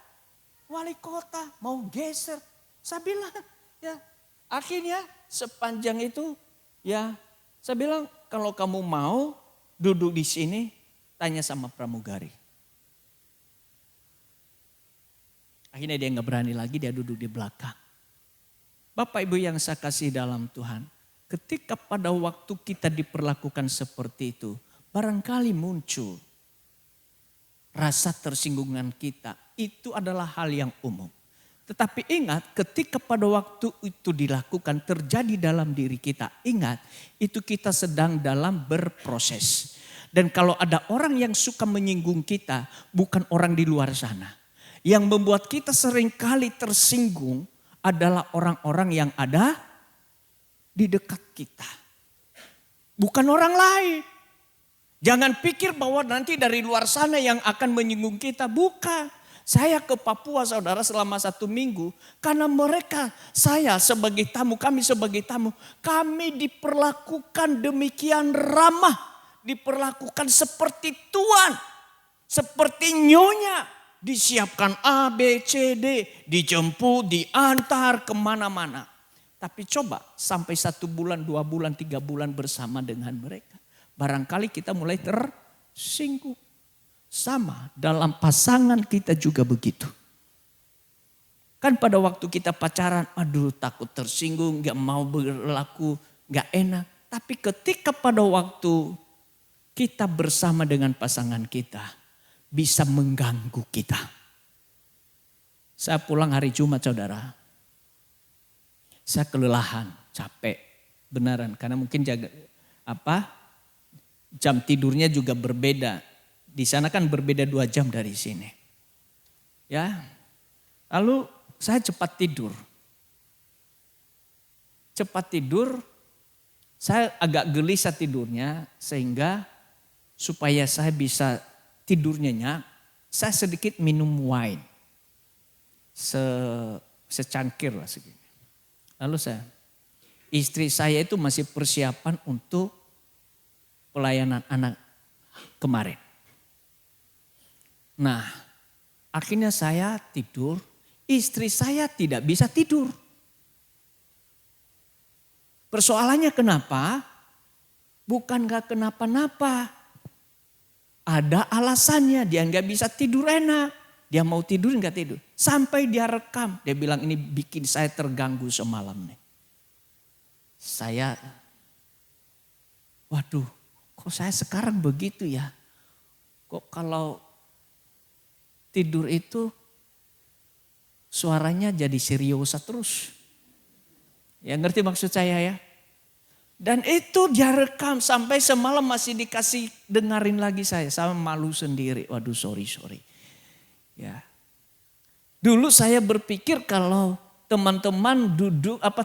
wali kota mau geser. Saya bilang ya akhirnya sepanjang itu ya saya bilang kalau kamu mau duduk di sini tanya sama pramugari. Akhirnya dia nggak berani lagi, dia duduk di belakang. Bapak Ibu yang saya kasih dalam Tuhan, ketika pada waktu kita diperlakukan seperti itu, barangkali muncul rasa tersinggungan kita. Itu adalah hal yang umum. Tetapi ingat ketika pada waktu itu dilakukan terjadi dalam diri kita. Ingat itu kita sedang dalam berproses. Dan kalau ada orang yang suka menyinggung kita bukan orang di luar sana. Yang membuat kita seringkali tersinggung adalah orang-orang yang ada di dekat kita. Bukan orang lain. Jangan pikir bahwa nanti dari luar sana yang akan menyinggung kita. Bukan. Saya ke Papua saudara selama 1 minggu. Karena mereka, saya sebagai tamu, kami sebagai tamu. Kami diperlakukan demikian ramah. Diperlakukan seperti tuan. Seperti nyonya. Disiapkan A, B, C, D. Dijemput, diantar kemana-mana. Tapi coba sampai 1 bulan, 2 bulan, 3 bulan bersama dengan mereka. Barangkali kita mulai tersinggung. Sama dalam pasangan kita juga begitu. Kan pada waktu kita pacaran, aduh takut tersinggung, gak mau berlaku, gak enak. Tapi ketika pada waktu kita bersama dengan pasangan kita, bisa mengganggu kita. Saya pulang hari Jumat saudara. Saya kelelahan, capek, beneran. Karena mungkin jam tidurnya juga berbeda. Di sana kan berbeda 2 jam dari sini. Ya. Lalu saya cepat tidur. Cepat tidur, saya agak gelisah tidurnya sehingga supaya saya bisa tidur nyenyak, saya sedikit minum wine. Secangkir lah segini. Lalu istri saya itu masih persiapan untuk pelayanan anak kemarin. Nah, akhirnya saya tidur, istri saya tidak bisa tidur. Persoalannya kenapa? Bukan gak kenapa-napa. Ada alasannya, dia gak bisa tidur enak. Dia mau tidur gak tidur. Sampai dia rekam, dia bilang ini bikin saya terganggu semalam nih. Saya, waduh kok saya sekarang begitu ya. Kok kalau tidur itu suaranya jadi seriosa terus. Ya ngerti maksud saya ya. Dan itu dia rekam sampai semalam masih dikasih dengerin lagi saya. Sama malu sendiri. Waduh sorry. Ya. Dulu saya berpikir kalau teman-teman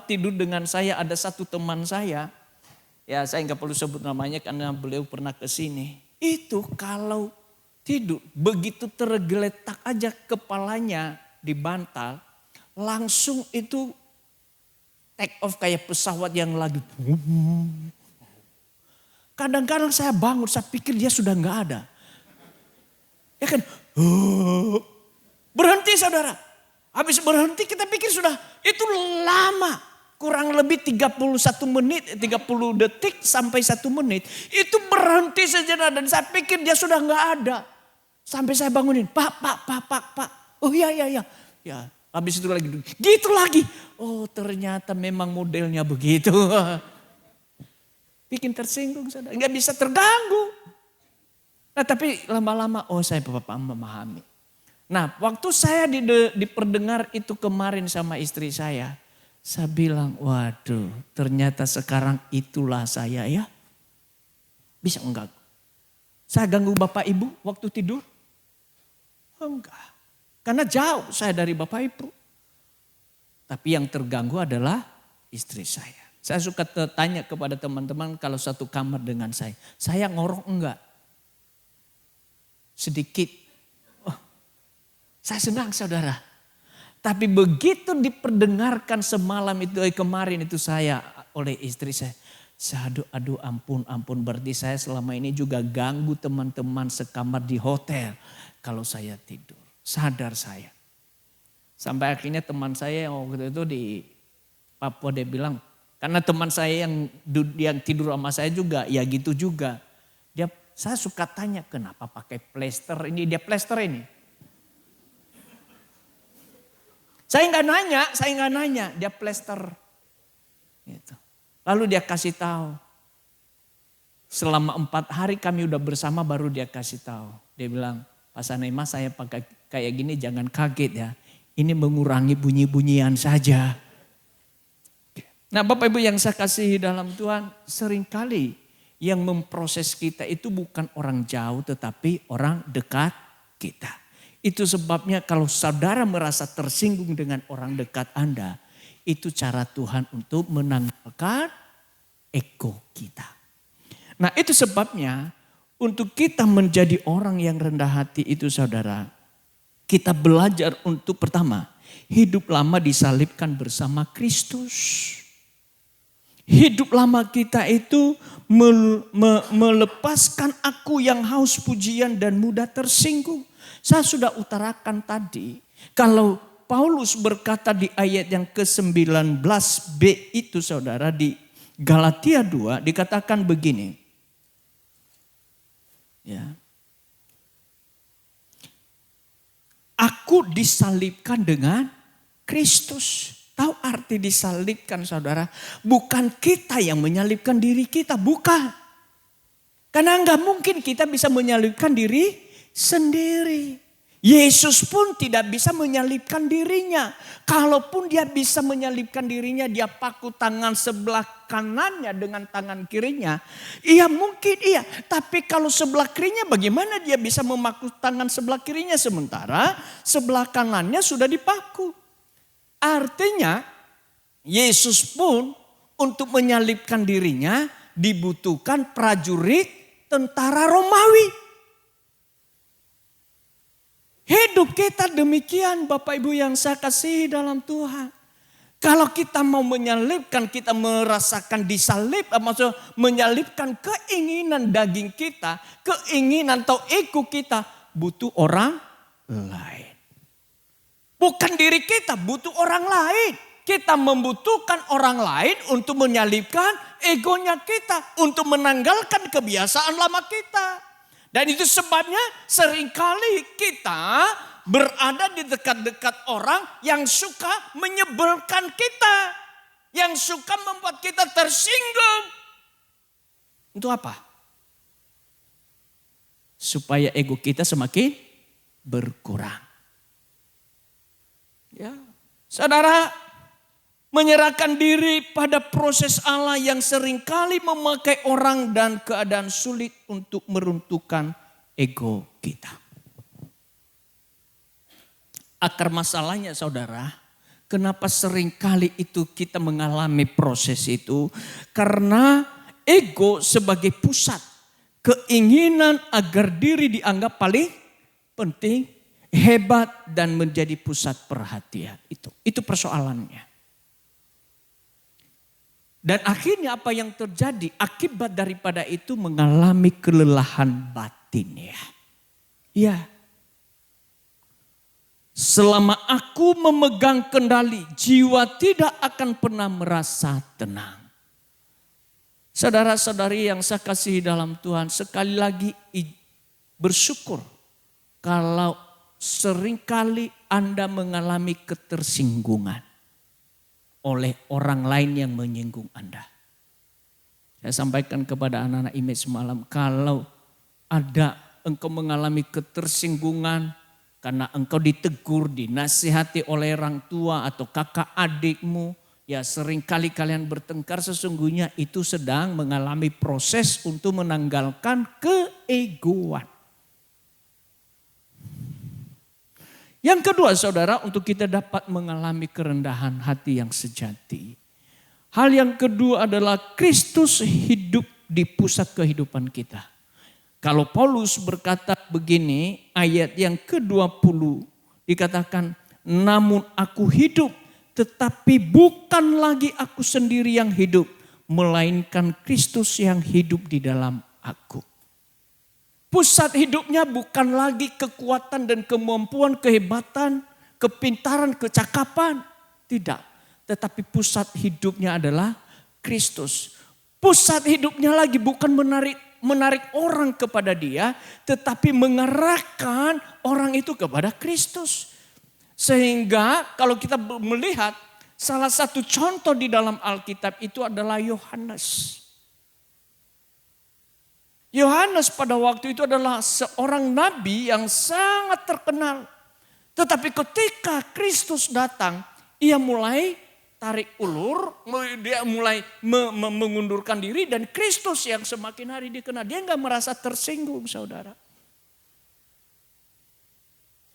tidur dengan saya. Ada satu teman saya. Ya saya nggak perlu sebut namanya karena beliau pernah ke sini. Itu kalau tidur, begitu tergeletak aja kepalanya di bantal, langsung itu take off kayak pesawat yang lagi. Kadang-kadang saya bangun, saya pikir dia sudah nggak ada. Ya kan, berhenti saudara. Habis berhenti kita pikir sudah, itu lama. Kurang lebih 31 menit, 30 detik sampai 1 menit. Itu berhenti sejenak dan saya pikir dia sudah nggak ada. Sampai saya bangunin, Pak. Oh iya. Ya, habis itu lagi, gitu lagi. Oh ternyata memang modelnya begitu. Bikin tersinggung, saudara. Nggak bisa terganggu. Nah tapi lama-lama, saya Bapak memahami. Nah waktu saya diperdengar itu kemarin sama istri saya bilang, waduh ternyata sekarang itulah saya ya. Bisa enggak? Saya ganggu Bapak Ibu waktu tidur? Enggak. Karena jauh saya dari Bapak Ibu. Tapi yang terganggu adalah istri saya. Saya suka tanya kepada teman-teman kalau satu kamar dengan saya ngorok enggak? Sedikit. Oh, saya senang saudara. Tapi begitu diperdengarkan semalam itu, kemarin itu saya oleh istri saya. Aduh ampun berarti saya selama ini juga ganggu teman-teman sekamar di hotel. Kalau saya tidur, sadar saya. Sampai akhirnya teman saya yang waktu itu di Papua dia bilang, karena teman saya yang tidur sama saya juga, ya gitu juga. Saya suka tanya kenapa pakai plester ini, dia plester ini. Saya nggak nanya, dia plester. Gitu. Lalu dia kasih tahu. Selama 4 hari kami udah bersama baru dia kasih tahu. Dia bilang, Pak Sanema saya pakai kayak gini jangan kaget ya. Ini mengurangi bunyi-bunyian saja. Nah Bapak Ibu yang saya kasihi dalam Tuhan, seringkali yang memproses kita itu bukan orang jauh tetapi orang dekat kita. Itu sebabnya kalau saudara merasa tersinggung dengan orang dekat Anda, itu cara Tuhan untuk menanggalkan ego kita. Nah itu sebabnya untuk kita menjadi orang yang rendah hati itu saudara, kita belajar untuk pertama, hidup lama disalibkan bersama Kristus. Hidup lama kita itu melepaskan aku yang haus pujian dan mudah tersinggung. Saya sudah utarakan tadi, kalau Paulus berkata di ayat yang ke-19b itu saudara di Galatia 2 dikatakan begini. Ya. Aku disalibkan dengan Kristus. Tahu arti disalibkan saudara? Bukan kita yang menyalibkan diri kita, bukan. Karena enggak mungkin kita bisa menyalibkan diri sendiri. Yesus pun tidak bisa menyalibkan dirinya. Kalaupun dia bisa menyalibkan dirinya, dia paku tangan sebelah kanannya dengan tangan kirinya. Iya mungkin iya, tapi kalau sebelah kirinya bagaimana dia bisa memaku tangan sebelah kirinya sementara sebelah kanannya sudah dipaku. Artinya Yesus pun untuk menyalibkan dirinya dibutuhkan prajurit tentara Romawi. Hidup kita demikian Bapak Ibu yang saya kasihi dalam Tuhan. Kalau kita mau menyalibkan, kita merasakan disalib, maksudnya menyalibkan keinginan daging kita, keinginan atau ego kita, butuh orang lain. Bukan diri kita, butuh orang lain. Kita membutuhkan orang lain untuk menyalibkan egonya kita, untuk menanggalkan kebiasaan lama kita. Dan itu sebabnya seringkali kita berada di dekat-dekat orang yang suka menyebelkan kita. Yang suka membuat kita tersinggung. Untuk apa? Supaya ego kita semakin berkurang. Ya, saudara menyerahkan diri pada proses Allah yang seringkali memakai orang dan keadaan sulit untuk meruntuhkan ego kita. Akar masalahnya saudara, kenapa seringkali itu kita mengalami proses itu? Karena ego sebagai pusat, keinginan agar diri dianggap paling penting, hebat dan menjadi pusat perhatian. Itu persoalannya. Dan akhirnya apa yang terjadi? Akibat daripada itu mengalami kelelahan batin ya. Ya. Selama aku memegang kendali, jiwa tidak akan pernah merasa tenang. Saudara-saudari yang saya kasihi dalam Tuhan, sekali lagi bersyukur kalau seringkali Anda mengalami ketersinggungan oleh orang lain yang menyinggung Anda. Saya sampaikan kepada anak-anak image semalam, kalau ada engkau mengalami ketersinggungan karena engkau ditegur, dinasihati oleh orang tua atau kakak adikmu, ya seringkali kalian bertengkar, sesungguhnya itu sedang mengalami proses untuk menanggalkan keegoan. Yang kedua saudara, untuk kita dapat mengalami kerendahan hati yang sejati. Hal yang kedua adalah Kristus hidup di pusat kehidupan kita. Kalau Paulus berkata begini, ayat yang ke-20 dikatakan, namun aku hidup, tetapi bukan lagi aku sendiri yang hidup, melainkan Kristus yang hidup di dalam aku. Pusat hidupnya bukan lagi kekuatan dan kemampuan, kehebatan, kepintaran, kecakapan. Tidak. Tetapi pusat hidupnya adalah Kristus. Pusat hidupnya lagi bukan menarik orang kepada dia, tetapi mengarahkan orang itu kepada Kristus. Sehingga kalau kita melihat salah satu contoh di dalam Alkitab itu adalah Yohanes. Yohanes pada waktu itu adalah seorang nabi yang sangat terkenal. Tetapi ketika Kristus datang, ia mulai tarik ulur, dia mulai mengundurkan diri, dan Kristus yang semakin hari dikenal. Dia nggak merasa tersinggung, saudara.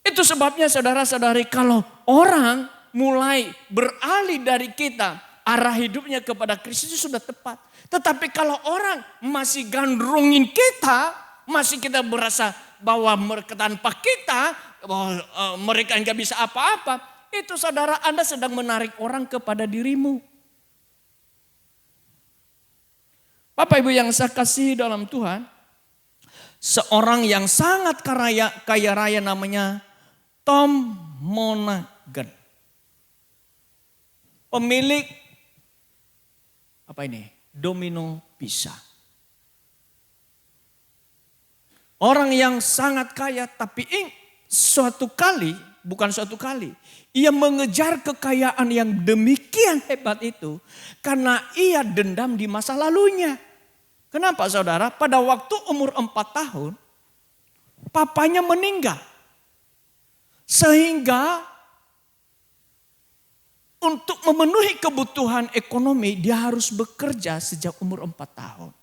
Itu sebabnya saudara-saudari, kalau orang mulai beralih dari kita, arah hidupnya kepada Kristus sudah tepat. Tetapi kalau orang masih gandrungin kita, masih kita berasa bahwa tanpa kita, bahwa mereka nggak bisa apa-apa, itu saudara, Anda sedang menarik orang kepada dirimu. Bapak Ibu yang saya kasihi dalam Tuhan, seorang yang sangat kaya raya namanya Tom Monaghan. Pemilik Domino Pizza. Orang yang sangat kaya, tapi bukan suatu kali, ia mengejar kekayaan yang demikian hebat itu karena ia dendam di masa lalunya. Kenapa saudara? Pada waktu umur 4 tahun, papanya meninggal. Sehingga untuk memenuhi kebutuhan ekonomi, dia harus bekerja sejak umur 4 tahun.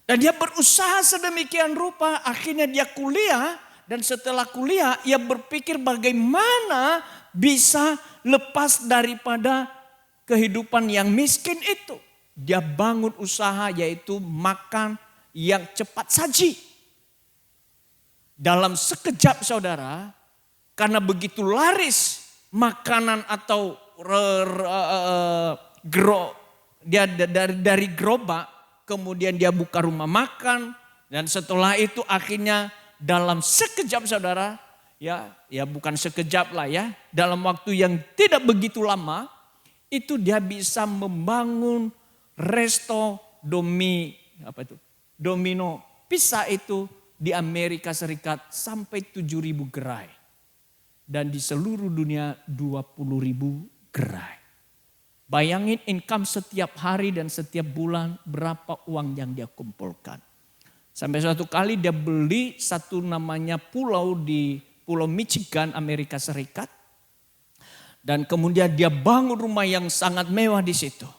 Dan dia berusaha sedemikian rupa, akhirnya dia kuliah. Dan setelah kuliah, ia berpikir bagaimana bisa lepas daripada kehidupan yang miskin itu. Dia bangun usaha, yaitu makan yang cepat saji. Dalam sekejap saudara, karena begitu laris makanan atau dia dari gerobak, kemudian dia buka rumah makan, dan setelah itu akhirnya dalam sekejap saudara, ya bukan sekejap lah ya, dalam waktu yang tidak begitu lama, itu dia bisa membangun Domino Pizza itu di Amerika Serikat sampai 7.000 gerai. Dan di seluruh dunia 20.000 gerai. Bayangin income setiap hari dan setiap bulan berapa uang yang dia kumpulkan. Sampai suatu kali dia beli satu namanya pulau di Pulau Michigan, Amerika Serikat. Dan kemudian dia bangun rumah yang sangat mewah di situ.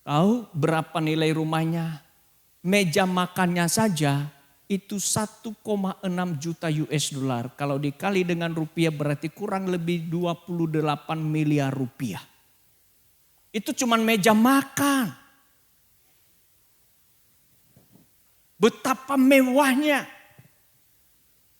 Tahu berapa nilai rumahnya? Meja makannya saja itu 1,6 juta US dollar. Kalau dikali dengan rupiah berarti kurang lebih 28 miliar rupiah. Itu cuman meja makan. Betapa mewahnya.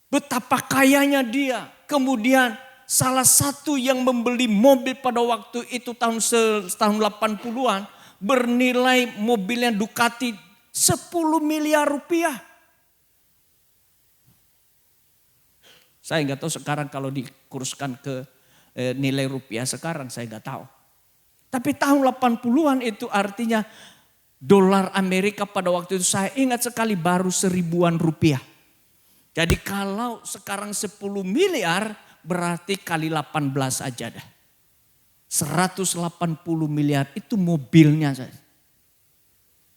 Betapa kayanya dia. Kemudian salah satu yang membeli mobil pada waktu itu tahun 80-an. Bernilai mobilnya Ducati 10 miliar rupiah. Saya nggak tahu sekarang kalau dikurskan ke nilai rupiah sekarang, saya nggak tahu. Tapi tahun 80-an itu artinya dolar Amerika pada waktu itu saya ingat sekali baru 1.000-an rupiah. Jadi kalau sekarang 10 miliar berarti kali 18 aja dah. 180 miliar itu mobilnya saja.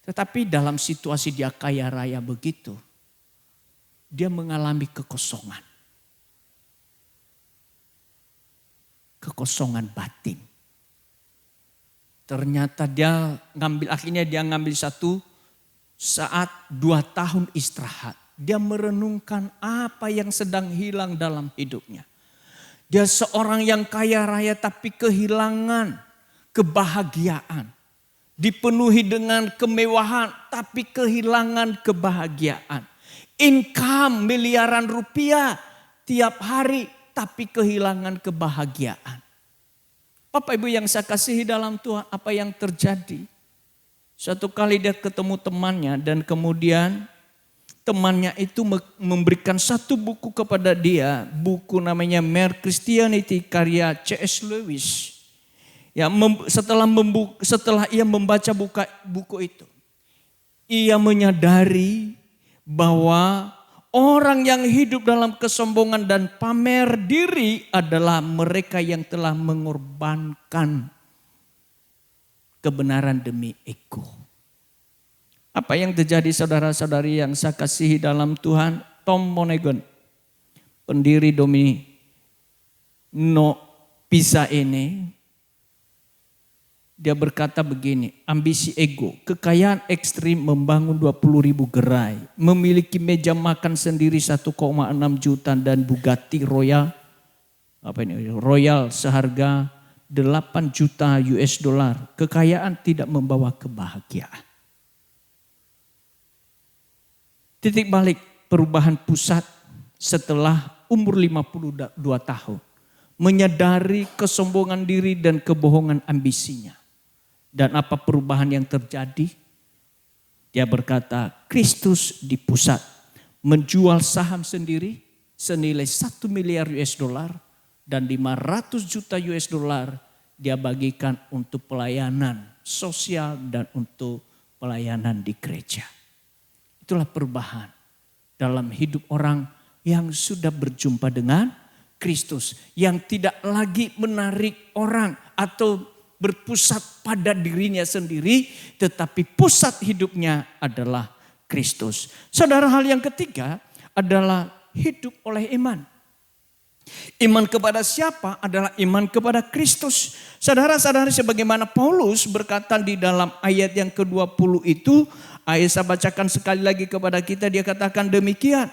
Tetapi dalam situasi dia kaya raya begitu, dia mengalami kekosongan. Kekosongan batin. Ternyata akhirnya dia ngambil satu saat 2 tahun istirahat. Dia merenungkan apa yang sedang hilang dalam hidupnya. Dia seorang yang kaya raya tapi kehilangan kebahagiaan. Dipenuhi dengan kemewahan tapi kehilangan kebahagiaan. Income miliaran rupiah tiap hari tapi kehilangan kebahagiaan. Bapak Ibu yang saya kasihi dalam Tuhan, apa yang terjadi? Suatu kali dia ketemu temannya dan kemudian temannya itu memberikan satu buku kepada dia. Buku namanya Mere Christianity karya C.S. Lewis. Ya, setelah ia membaca buku itu, ia menyadari bahwa orang yang hidup dalam kesombongan dan pamer diri adalah mereka yang telah mengorbankan kebenaran demi ego. Apa yang terjadi saudara-saudari yang saya kasihi dalam Tuhan? Tom Monaghan, pendiri Domino Pizza ini, dia berkata begini, ambisi ego, kekayaan ekstrim membangun 20.000 gerai, memiliki meja makan sendiri 1,6 juta dan Bugatti Royal seharga 8 juta US dollar. Kekayaan tidak membawa kebahagiaan. Titik balik perubahan pusat setelah umur 52 tahun. Menyadari kesombongan diri dan kebohongan ambisinya. Dan apa perubahan yang terjadi? Dia berkata, Kristus di pusat. Menjual saham sendiri senilai 1 miliar US dollar. Dan 500 juta US dollar dia bagikan untuk pelayanan sosial dan untuk pelayanan di gereja. Itulah perubahan dalam hidup orang yang sudah berjumpa dengan Kristus. Yang tidak lagi menarik orang atau berpusat pada dirinya sendiri. Tetapi pusat hidupnya adalah Kristus. Saudara, hal yang ketiga adalah hidup oleh iman. Iman kepada siapa? Adalah iman kepada Kristus. Saudara-saudari, sebagaimana Paulus berkata di dalam ayat yang ke-20 itu, ayat saya bacakan sekali lagi kepada kita, dia katakan demikian.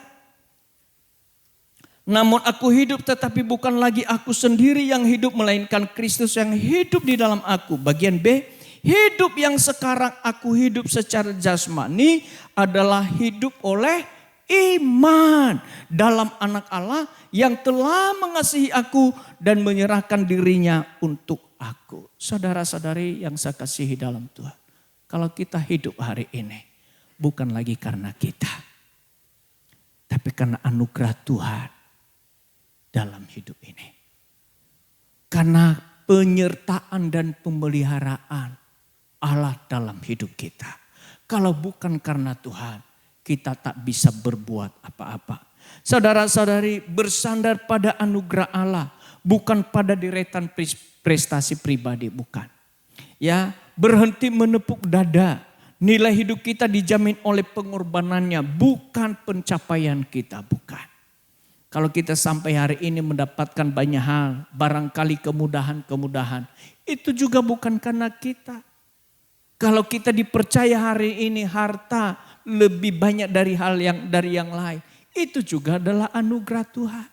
Namun aku hidup tetapi bukan lagi aku sendiri yang hidup, melainkan Kristus yang hidup di dalam aku. Bagian B, hidup yang sekarang aku hidup secara jasmani adalah hidup oleh iman dalam anak Allah yang telah mengasihi aku dan menyerahkan dirinya untuk aku. Saudara-saudari yang saya kasihi dalam Tuhan. Kalau kita hidup hari ini bukan lagi karena kita. Tapi karena anugerah Tuhan dalam hidup ini. Karena penyertaan dan pemeliharaan Allah dalam hidup kita. Kalau bukan karena Tuhan, kita tak bisa berbuat apa-apa. Saudara-saudari, bersandar pada anugerah Allah, bukan pada deretan prestasi pribadi, bukan. Ya, berhenti menepuk dada. Nilai hidup kita dijamin oleh pengorbanannya, bukan pencapaian kita, bukan. Kalau kita sampai hari ini mendapatkan banyak hal, barangkali kemudahan-kemudahan, itu juga bukan karena kita. Kalau kita dipercaya hari ini harta lebih banyak dari yang lain, itu juga adalah anugerah Tuhan.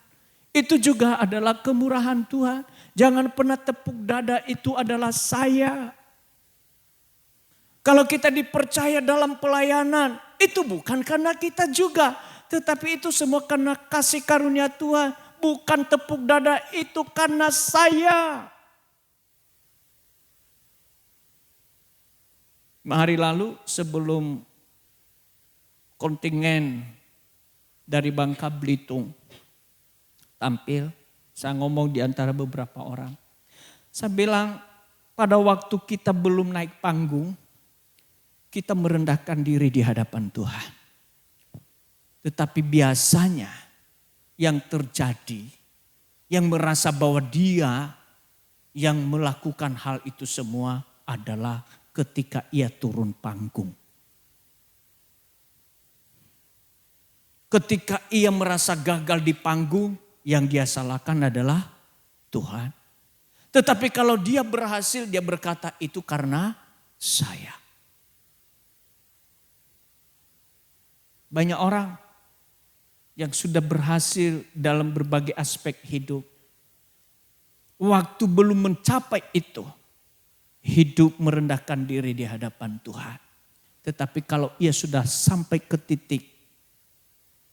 Itu juga adalah kemurahan Tuhan. Jangan pernah tepuk dada, itu adalah saya. Kalau kita dipercaya dalam pelayanan, itu bukan karena kita juga. Tetapi itu semua karena kasih karunia Tuhan. Bukan tepuk dada, itu karena saya. Hari lalu sebelum kontingen dari Bangka Belitung tampil, saya ngomong di antara beberapa orang. Saya bilang, pada waktu kita belum naik panggung, kita merendahkan diri di hadapan Tuhan. Tetapi biasanya yang terjadi, yang merasa bahwa dia yang melakukan hal itu semua adalah ketika ia turun panggung. Ketika ia merasa gagal di panggung, yang dia salahkan adalah Tuhan. Tetapi kalau dia berhasil, dia berkata itu karena saya. Banyak orang yang sudah berhasil dalam berbagai aspek hidup. waktu belum mencapai itu, hidup merendahkan diri di hadapan Tuhan. Tetapi kalau ia sudah sampai ke titik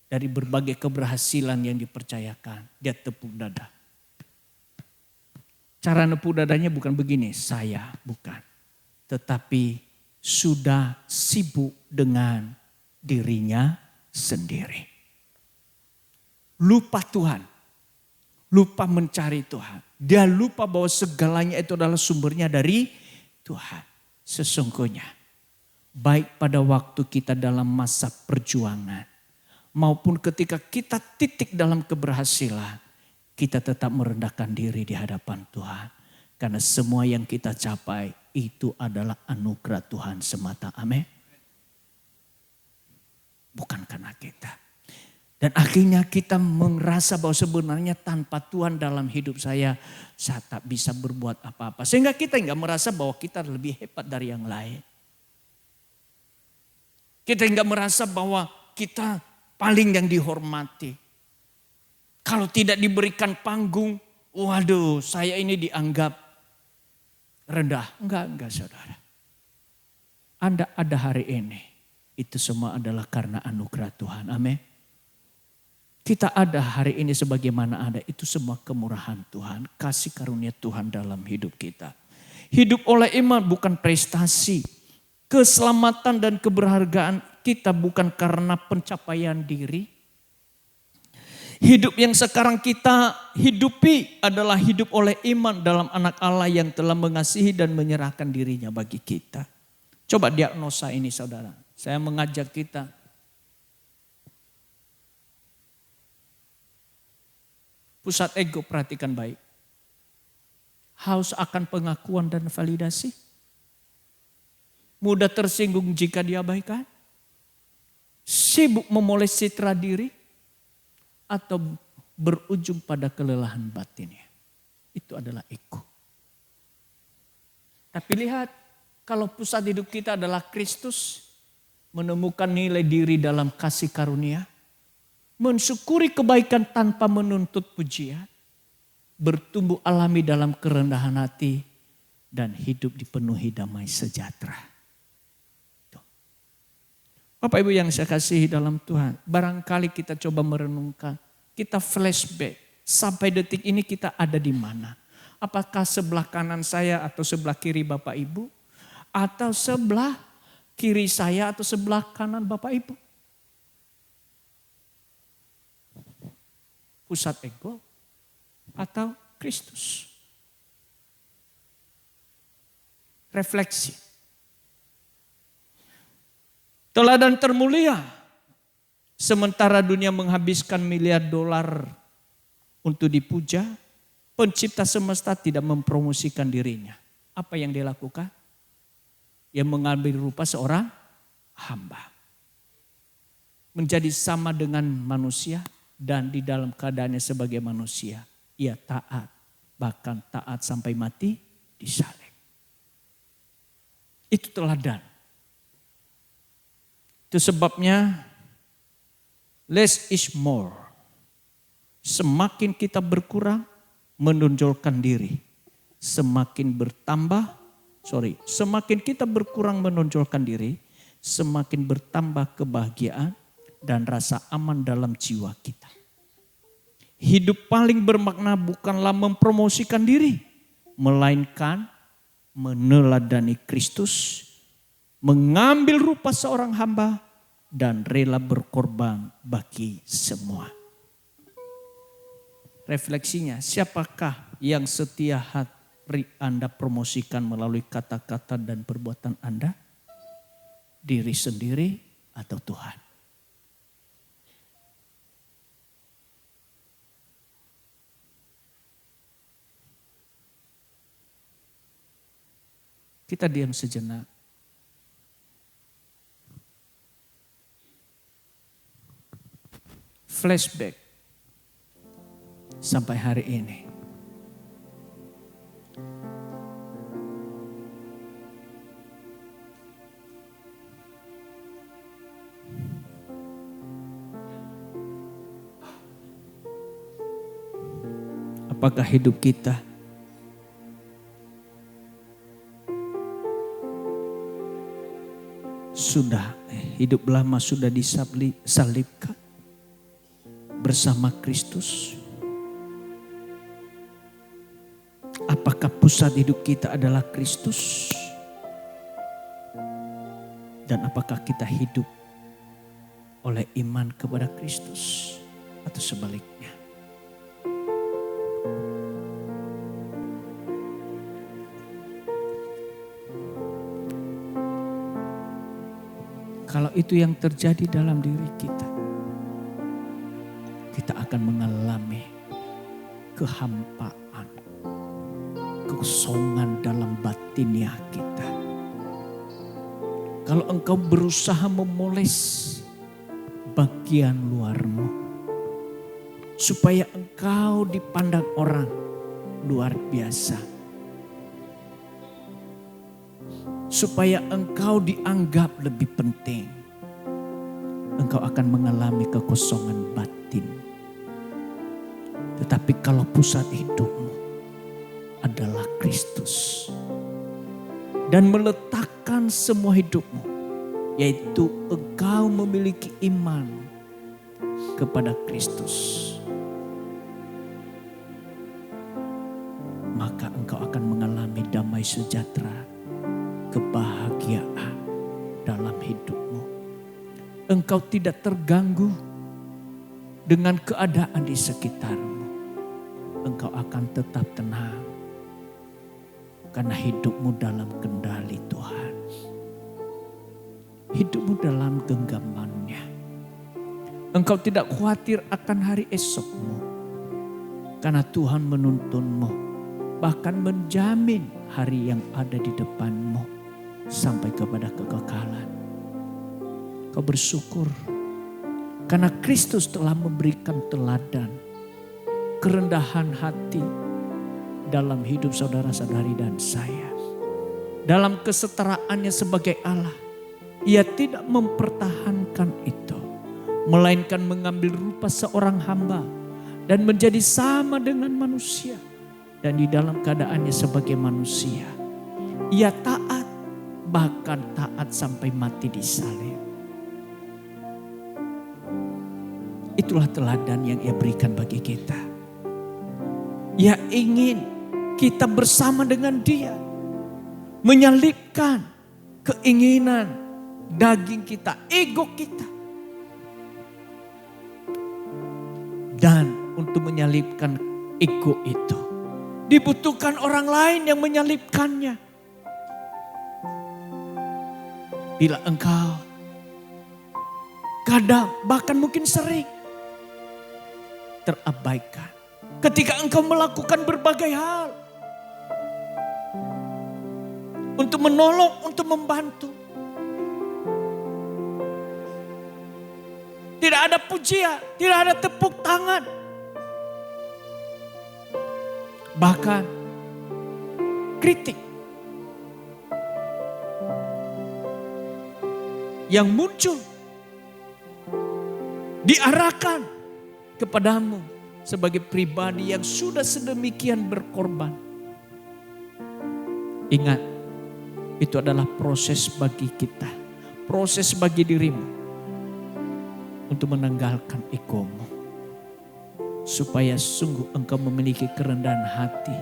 dari berbagai keberhasilan yang dipercayakan, dia tepuk dada. Cara nepuk dadanya bukan begini, saya bukan. Tetapi sudah sibuk dengan dirinya sendiri. Lupa Tuhan, lupa mencari Tuhan. Dia lupa bahwa segalanya itu adalah sumbernya dari Tuhan. Sesungguhnya, baik pada waktu kita dalam masa perjuangan, maupun ketika kita titik dalam keberhasilan, kita tetap merendahkan diri di hadapan Tuhan. Karena semua yang kita capai itu adalah anugerah Tuhan semata. Amin. Bukan karena kita. Dan akhirnya kita merasa bahwa sebenarnya tanpa Tuhan dalam hidup saya tak bisa berbuat apa-apa. Sehingga kita enggak merasa bahwa kita lebih hebat dari yang lain. Kita enggak merasa bahwa kita paling yang dihormati. Kalau tidak diberikan panggung, waduh saya ini dianggap rendah. Enggak saudara. Anda ada hari ini, itu semua adalah karena anugerah Tuhan. Amin. Kita ada hari ini sebagaimana ada, itu semua kemurahan Tuhan, kasih karunia Tuhan dalam hidup kita. Hidup oleh iman bukan prestasi. Keselamatan dan keberhargaan kita bukan karena pencapaian diri. Hidup yang sekarang kita hidupi adalah hidup oleh iman dalam anak Allah yang telah mengasihi dan menyerahkan dirinya bagi kita. Coba diagnosa ini saudara. Saya mengajak kita. Pusat ego, perhatikan baik. Haus akan pengakuan dan validasi. Mudah tersinggung jika diabaikan. Sibuk memoles citra diri. Atau berujung pada kelelahan batinnya. Itu adalah ego. Tapi lihat, kalau pusat hidup kita adalah Kristus. Menemukan nilai diri dalam kasih karunia. Mensyukuri kebaikan tanpa menuntut pujian. Bertumbuh alami dalam kerendahan hati. Dan hidup dipenuhi damai sejahtera. Tuh. Bapak Ibu yang saya kasihi dalam Tuhan. Barangkali kita coba merenungkan. Kita flashback. Sampai detik ini kita ada di mana? Apakah sebelah kanan saya atau sebelah kiri Bapak Ibu? Atau sebelah kiri saya atau sebelah kanan Bapak Ibu? Pusat ego atau Kristus. Refleksi. Teladan termulia. Sementara dunia menghabiskan miliar dolar untuk dipuja, pencipta semesta tidak mempromosikan dirinya. Apa yang dia lakukan? Dia mengambil rupa seorang hamba. Menjadi sama dengan manusia. Dan di dalam keadaannya sebagai manusia, ia taat, bahkan taat sampai mati disalib. Itu teladan. Itu sebabnya less is more. Semakin kita berkurang, menonjolkan diri. Semakin kita berkurang menonjolkan diri, semakin bertambah kebahagiaan dan rasa aman dalam jiwa kita. Hidup paling bermakna bukanlah mempromosikan diri, melainkan meneladani Kristus, mengambil rupa seorang hamba dan rela berkorban bagi semua. Refleksinya, siapakah yang setia hati Anda promosikan melalui kata-kata dan perbuatan Anda? Diri sendiri atau Tuhan? Kita diam sejenak. Flashback sampai hari ini. Apakah hidup kita sudah hidup lama sudah disalibkan bersama Kristus? Apakah pusat hidup kita adalah Kristus? Dan apakah kita hidup oleh iman kepada Kristus atau sebaliknya? Kalau itu yang terjadi dalam diri kita, kita akan mengalami kehampaan, kekosongan dalam batinia kita. Kalau engkau berusaha memoles bagian luarmu, supaya engkau dipandang orang luar biasa, supaya engkau dianggap lebih penting, engkau akan mengalami kekosongan batin. Tetapi kalau pusat hidupmu adalah Kristus dan meletakkan semua hidupmu, yaitu engkau memiliki iman kepada Kristus, maka engkau akan mengalami damai sejahtera, kebahagiaan dalam hidupmu. Engkau tidak terganggu dengan keadaan di sekitarmu. Engkau akan tetap tenang karena hidupmu dalam kendali Tuhan. Hidupmu dalam genggamannya. Engkau tidak khawatir akan hari esokmu, karena Tuhan menuntunmu, bahkan menjamin hari yang ada di depanmu sampai kepada kekekalan. Kau bersyukur karena Kristus telah memberikan teladan kerendahan hati dalam hidup saudara-saudari dan saya. Dalam kesetaraannya sebagai Allah, Ia tidak mempertahankan itu, melainkan mengambil rupa seorang hamba dan menjadi sama dengan manusia. Dan di dalam keadaannya sebagai manusia, Ia taat, bahkan taat sampai mati di salib. Itulah teladan yang Ia berikan bagi kita. Ia ingin kita bersama dengan Dia menyalibkan keinginan daging kita, ego kita. Dan untuk menyalibkan ego itu dibutuhkan orang lain yang menyalibkannya. Bila engkau kadang bahkan mungkin sering terabaikan ketika engkau melakukan berbagai hal untuk menolong, untuk membantu. Tidak ada pujian, tidak ada tepuk tangan. Bahkan kritik yang muncul diarahkan kepadamu sebagai pribadi yang sudah sedemikian berkorban. Ingat, itu adalah proses bagi kita, proses bagi dirimu untuk menanggalkan egomu, supaya sungguh engkau memiliki kerendahan hati,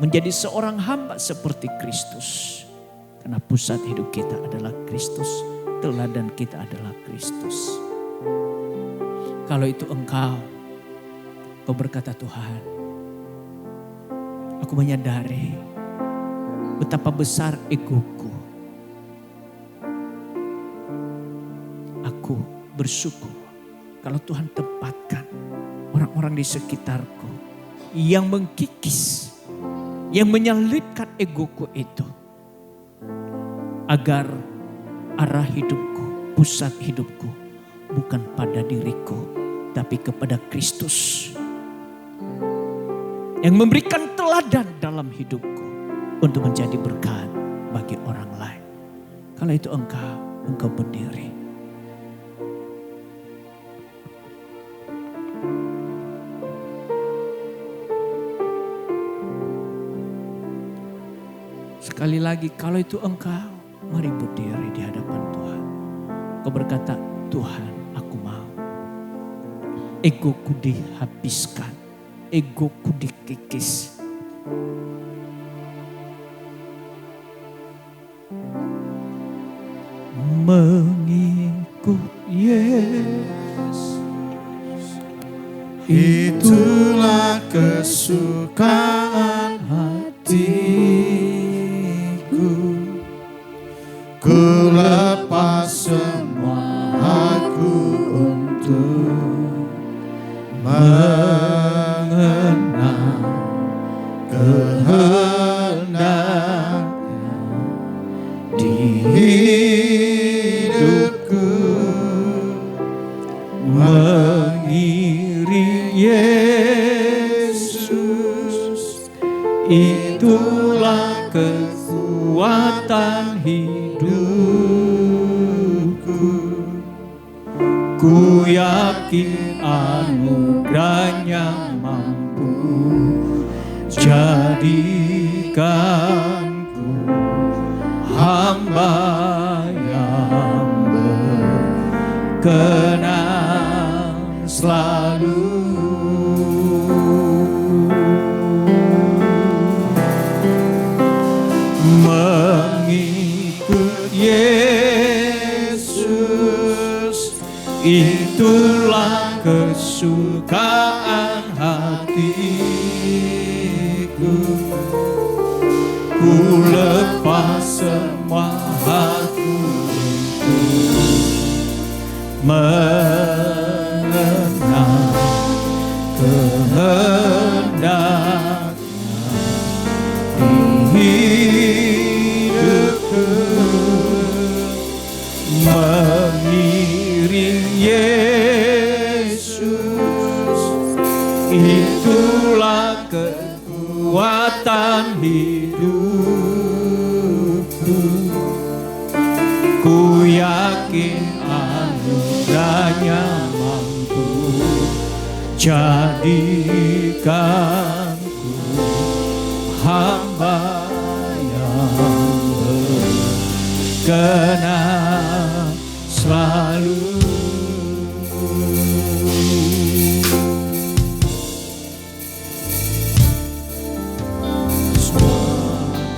menjadi seorang hamba seperti Kristus. Karena pusat hidup kita adalah Kristus, teladan kita adalah Kristus. Kalau itu engkau berkata, Tuhan, aku menyadari betapa besar egoku. Aku bersyukur kalau Tuhan tempatkan orang-orang di sekitarku yang mengkikis, yang menyalibkan egoku itu, agar arah hidupku, pusat hidupku bukan pada diriku, tapi kepada Kristus yang memberikan teladan dalam hidupku untuk menjadi berkat bagi orang lain. Kalau itu engkau berdiri. Sekali lagi, kalau itu engkau, mari berdiri di hadapan Tuhan. Kau berkata, Tuhan, aku mau. Egoku dihabiskan, egoku dikikis. Mengikut Yesus, Itulah kesukaan hatiku. Ku lepas semua aku untuk mengenal kehendaknya di hidupku. mengiring Yesus, itulah kekuatan hidupku. Ku yakin anugerahnya mampu jadikanku hamba yang berkenan selalu. Mengikut Yesus, itulah kesukaan hatiku. Ku lepas semua aku untuk mengenal kehendaknya di hidupku. Mengiring Yesus, itulah kekuatan hidupku. Ku yakin anugerahnya mampu jadikanku hamba yang berkenan selalu.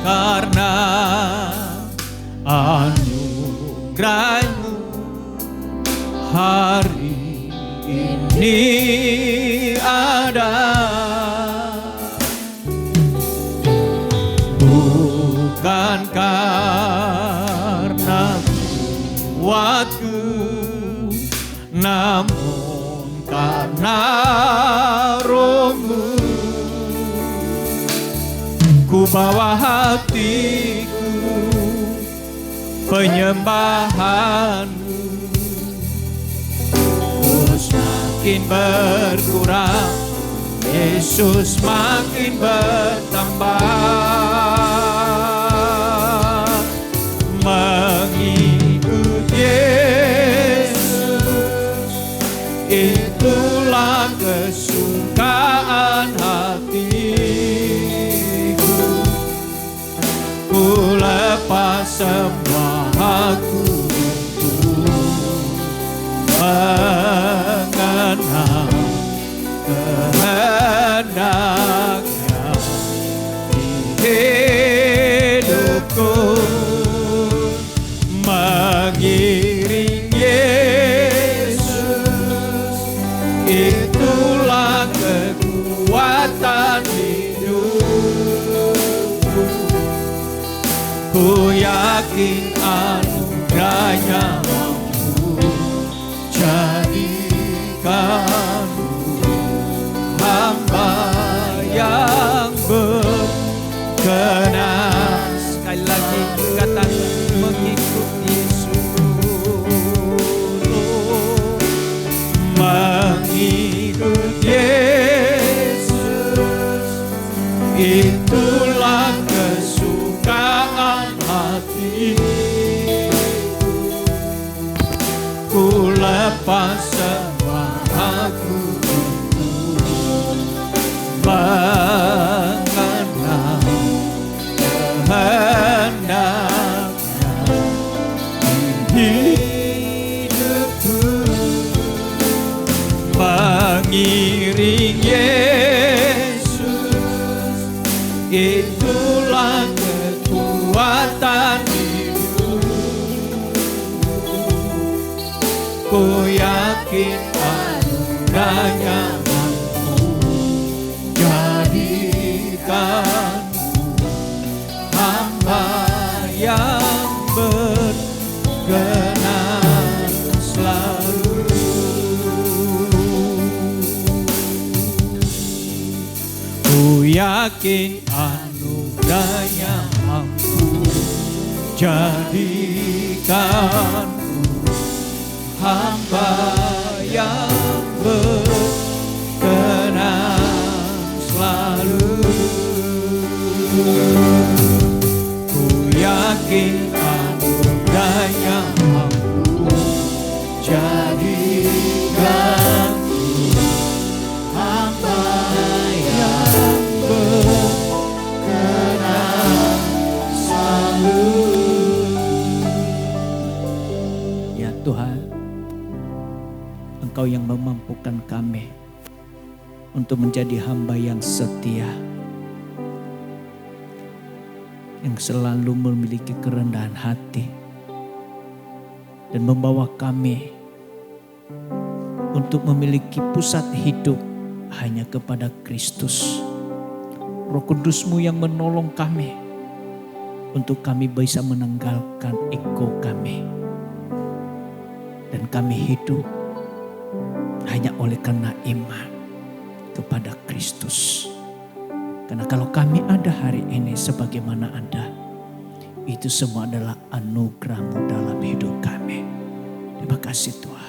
Karena anugerah-Mu hari ini ada, bukan karena kuatku, namun karena Roh-Mu. Ku bawa hatiku penyembahan-Mu, ku semakin berkurang, Yesus makin bertambah. Mengikut Yesus, itulah kesukaan hatiku. Ku lepas semua aku untuk mengenal kehendaknya di hidupku. Mengiring Yesus, itulah kekuatan hidupku. Ku yakin anugerahnya mampu jadikanku hamba yang berkenan. Sekali lagi katakan, mengikut Yesus. Mengikut Yesus, itulah kesukaan hatiku. Ku lepas semua aku untuk mengenal kehendaknya di mengiring Yesus, itulah kekuatan hidup. Ku yakin anugerahnya mampu jadikan hamba yang berkenan selalu. Ku yakin anugerahnya mampu jadikan hamba yang berkenan selalu. Ku yakin anugerahnya mampu jadikan hamba yang berkenan selalu. Ya Tuhan, Engkau yang memampukan kami untuk menjadi hamba yang setia, yang selalu memiliki kerendahan hati dan membawa kami untuk memiliki pusat hidup hanya kepada Kristus. Roh Kudus-Mu yang menolong kami untuk kami bisa menanggalkan ego kami, dan kami hidup hanya oleh karena iman kepada Kristus. Karena kalau kami ada hari ini sebagaimana Anda, itu semua adalah anugerah-Mu dalam hidup kami. Terima kasih Tuhan.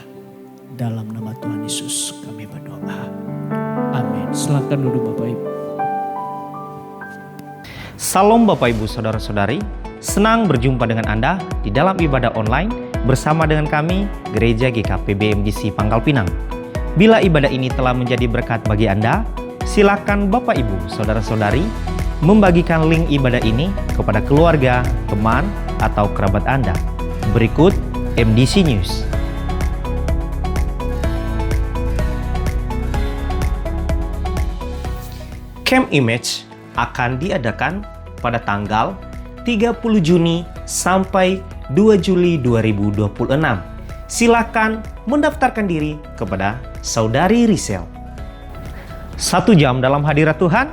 Dalam nama Tuhan Yesus kami berdoa. Amin. Silakan duduk Bapak Ibu. Salam Bapak Ibu Saudara-saudari, senang berjumpa dengan Anda di dalam ibadah online bersama dengan kami Gereja GKP BMDC Pangkal Pinang. Bila ibadah ini telah menjadi berkat bagi Anda, silakan Bapak Ibu Saudara-saudari membagikan link ibadah ini kepada keluarga, teman, atau kerabat Anda. Berikut MDC News. Camp Image akan diadakan pada tanggal 30 Juni sampai 2 Juli 2026. Silakan mendaftarkan diri kepada Saudari Risel. 1 jam dalam hadirat Tuhan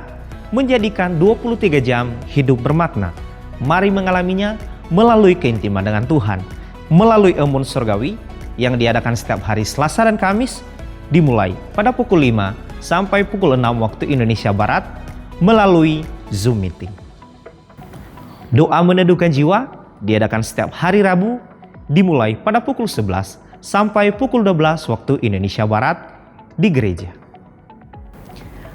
menjadikan 23 jam hidup bermakna. Mari mengalaminya melalui keintiman dengan Tuhan, melalui embun surgawi yang diadakan setiap hari Selasa dan Kamis, dimulai pada pukul 5 sampai pukul 6 waktu Indonesia Barat melalui Zoom meeting. Doa meneduhkan jiwa diadakan setiap hari Rabu, dimulai pada pukul 11 sampai pukul 12 waktu Indonesia Barat di gereja.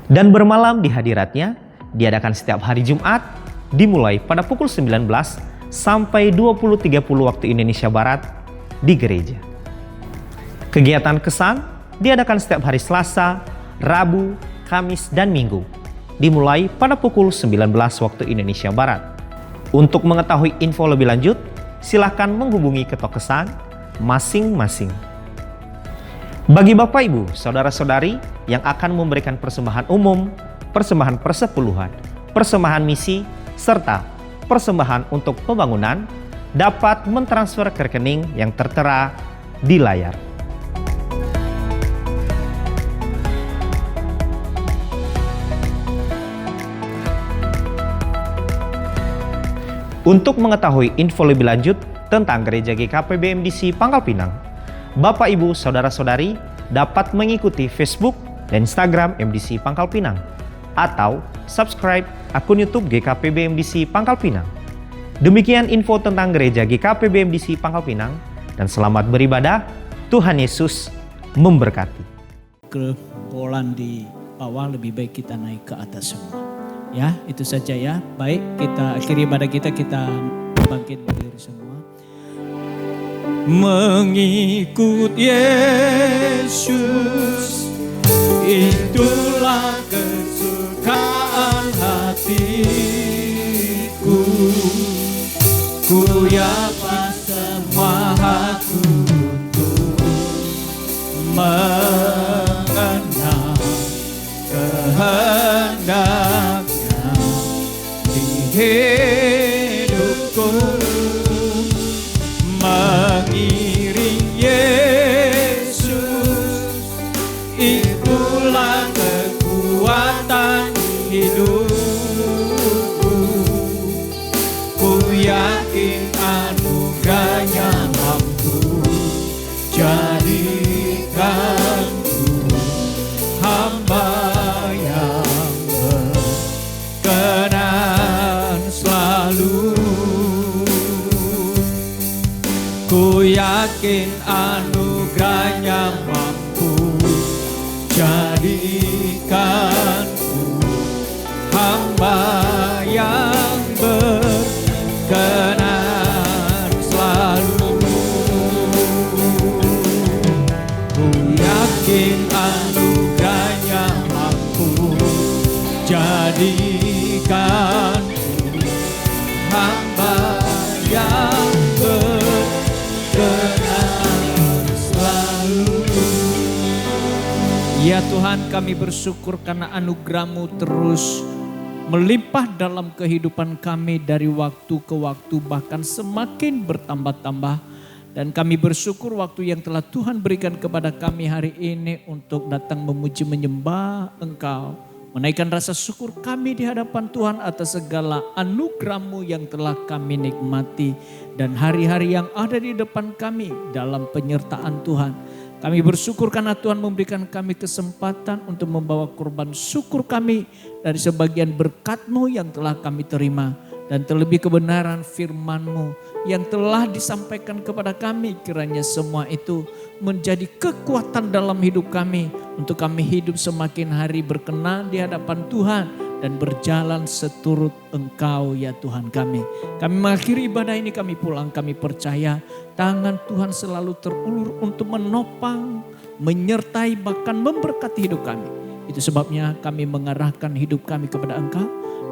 Dan bermalam di hadiratnya diadakan setiap hari Jumat, dimulai pada pukul 19 sampai 20.30 waktu Indonesia Barat di gereja. Kegiatan kesan diadakan setiap hari Selasa, Rabu, Kamis, dan Minggu, dimulai pada pukul 19 waktu Indonesia Barat. Untuk mengetahui info lebih lanjut, silakan menghubungi ketua kesan masing-masing. Bagi Bapak Ibu, Saudara-saudari yang akan memberikan persembahan umum, persembahan persepuluhan, persembahan misi, serta persembahan untuk pembangunan, dapat mentransfer ke rekening yang tertera di layar. Untuk mengetahui info lebih lanjut tentang Gereja GKP BMDC Pangkal Pinang, Bapak Ibu Saudara-saudari dapat mengikuti Facebook dan Instagram MDC Pangkal Pinang, atau subscribe akun YouTube GKP BMDC Pangkal Pinang. Demikian info tentang Gereja GKP BMDC Pangkal Pinang, dan selamat beribadah. Tuhan Yesus memberkati. Kebolan di bawah, lebih baik kita naik ke atas semua. Ya, itu saja ya. Baik, kita akhiri ibadah kita bangkit berdiri semua. Mengikut Yesus, itulah kesukaan hatiku. Ku yakin semua aku untuk mengenal hamba yang berkenan selalu. Ku yakin anugerahnya mampu jadikanku hamba yang berkenan selalu. Ku yakin anugerahnya mampu jadikanku hamba yang berkenan selalu. Ya Tuhan, kami bersyukur karena anugerah-Mu terus melimpah dalam kehidupan kami dari waktu ke waktu, bahkan semakin bertambah-tambah. Dan kami bersyukur waktu yang telah Tuhan berikan kepada kami hari ini untuk datang memuji menyembah Engkau. Menaikkan rasa syukur kami di hadapan Tuhan atas segala anugerah-Mu yang telah kami nikmati. Dan hari-hari yang ada di depan kami dalam penyertaan Tuhan. Kami bersyukur karena Tuhan memberikan kami kesempatan untuk membawa korban syukur kami dari sebagian berkat-Mu yang telah kami terima. Dan terlebih kebenaran firman-Mu yang telah disampaikan kepada kami. Kiranya semua itu menjadi kekuatan dalam hidup kami. Untuk kami hidup semakin hari berkenan di hadapan Tuhan. Dan berjalan seturut Engkau ya Tuhan kami. Kami mengakhiri ibadah ini, kami pulang, kami percaya tangan Tuhan selalu terulur untuk menopang, menyertai, bahkan memberkati hidup kami. Itu sebabnya kami mengarahkan hidup kami kepada Engkau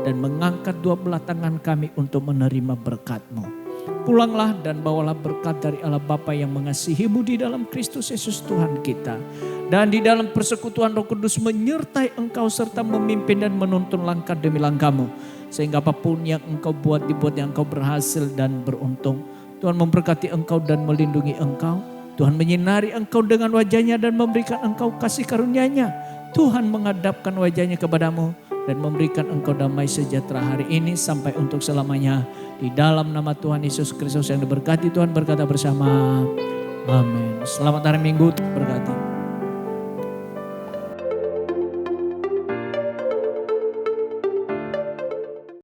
dan mengangkat dua belah tangan kami untuk menerima berkat-Mu. Pulanglah dan bawalah berkat dari Allah Bapa yang mengasihi-Mu di dalam Kristus Yesus Tuhan kita. Dan di dalam persekutuan Roh Kudus menyertai Engkau serta memimpin dan menuntun langkah demi langkah-Mu. Sehingga apapun yang Engkau buat dibuat yang Engkau berhasil dan beruntung. Tuhan memberkati Engkau dan melindungi Engkau. Tuhan menyinari Engkau dengan wajah-Nya dan memberikan Engkau kasih karunia-Nya. Tuhan menghadapkan wajah-Nya kepadamu dan memberikan Engkau damai sejahtera hari ini sampai untuk selamanya. Di dalam nama Tuhan Yesus Kristus yang diberkati, Tuhan berkata bersama. Amin. Selamat hari Minggu, berkati.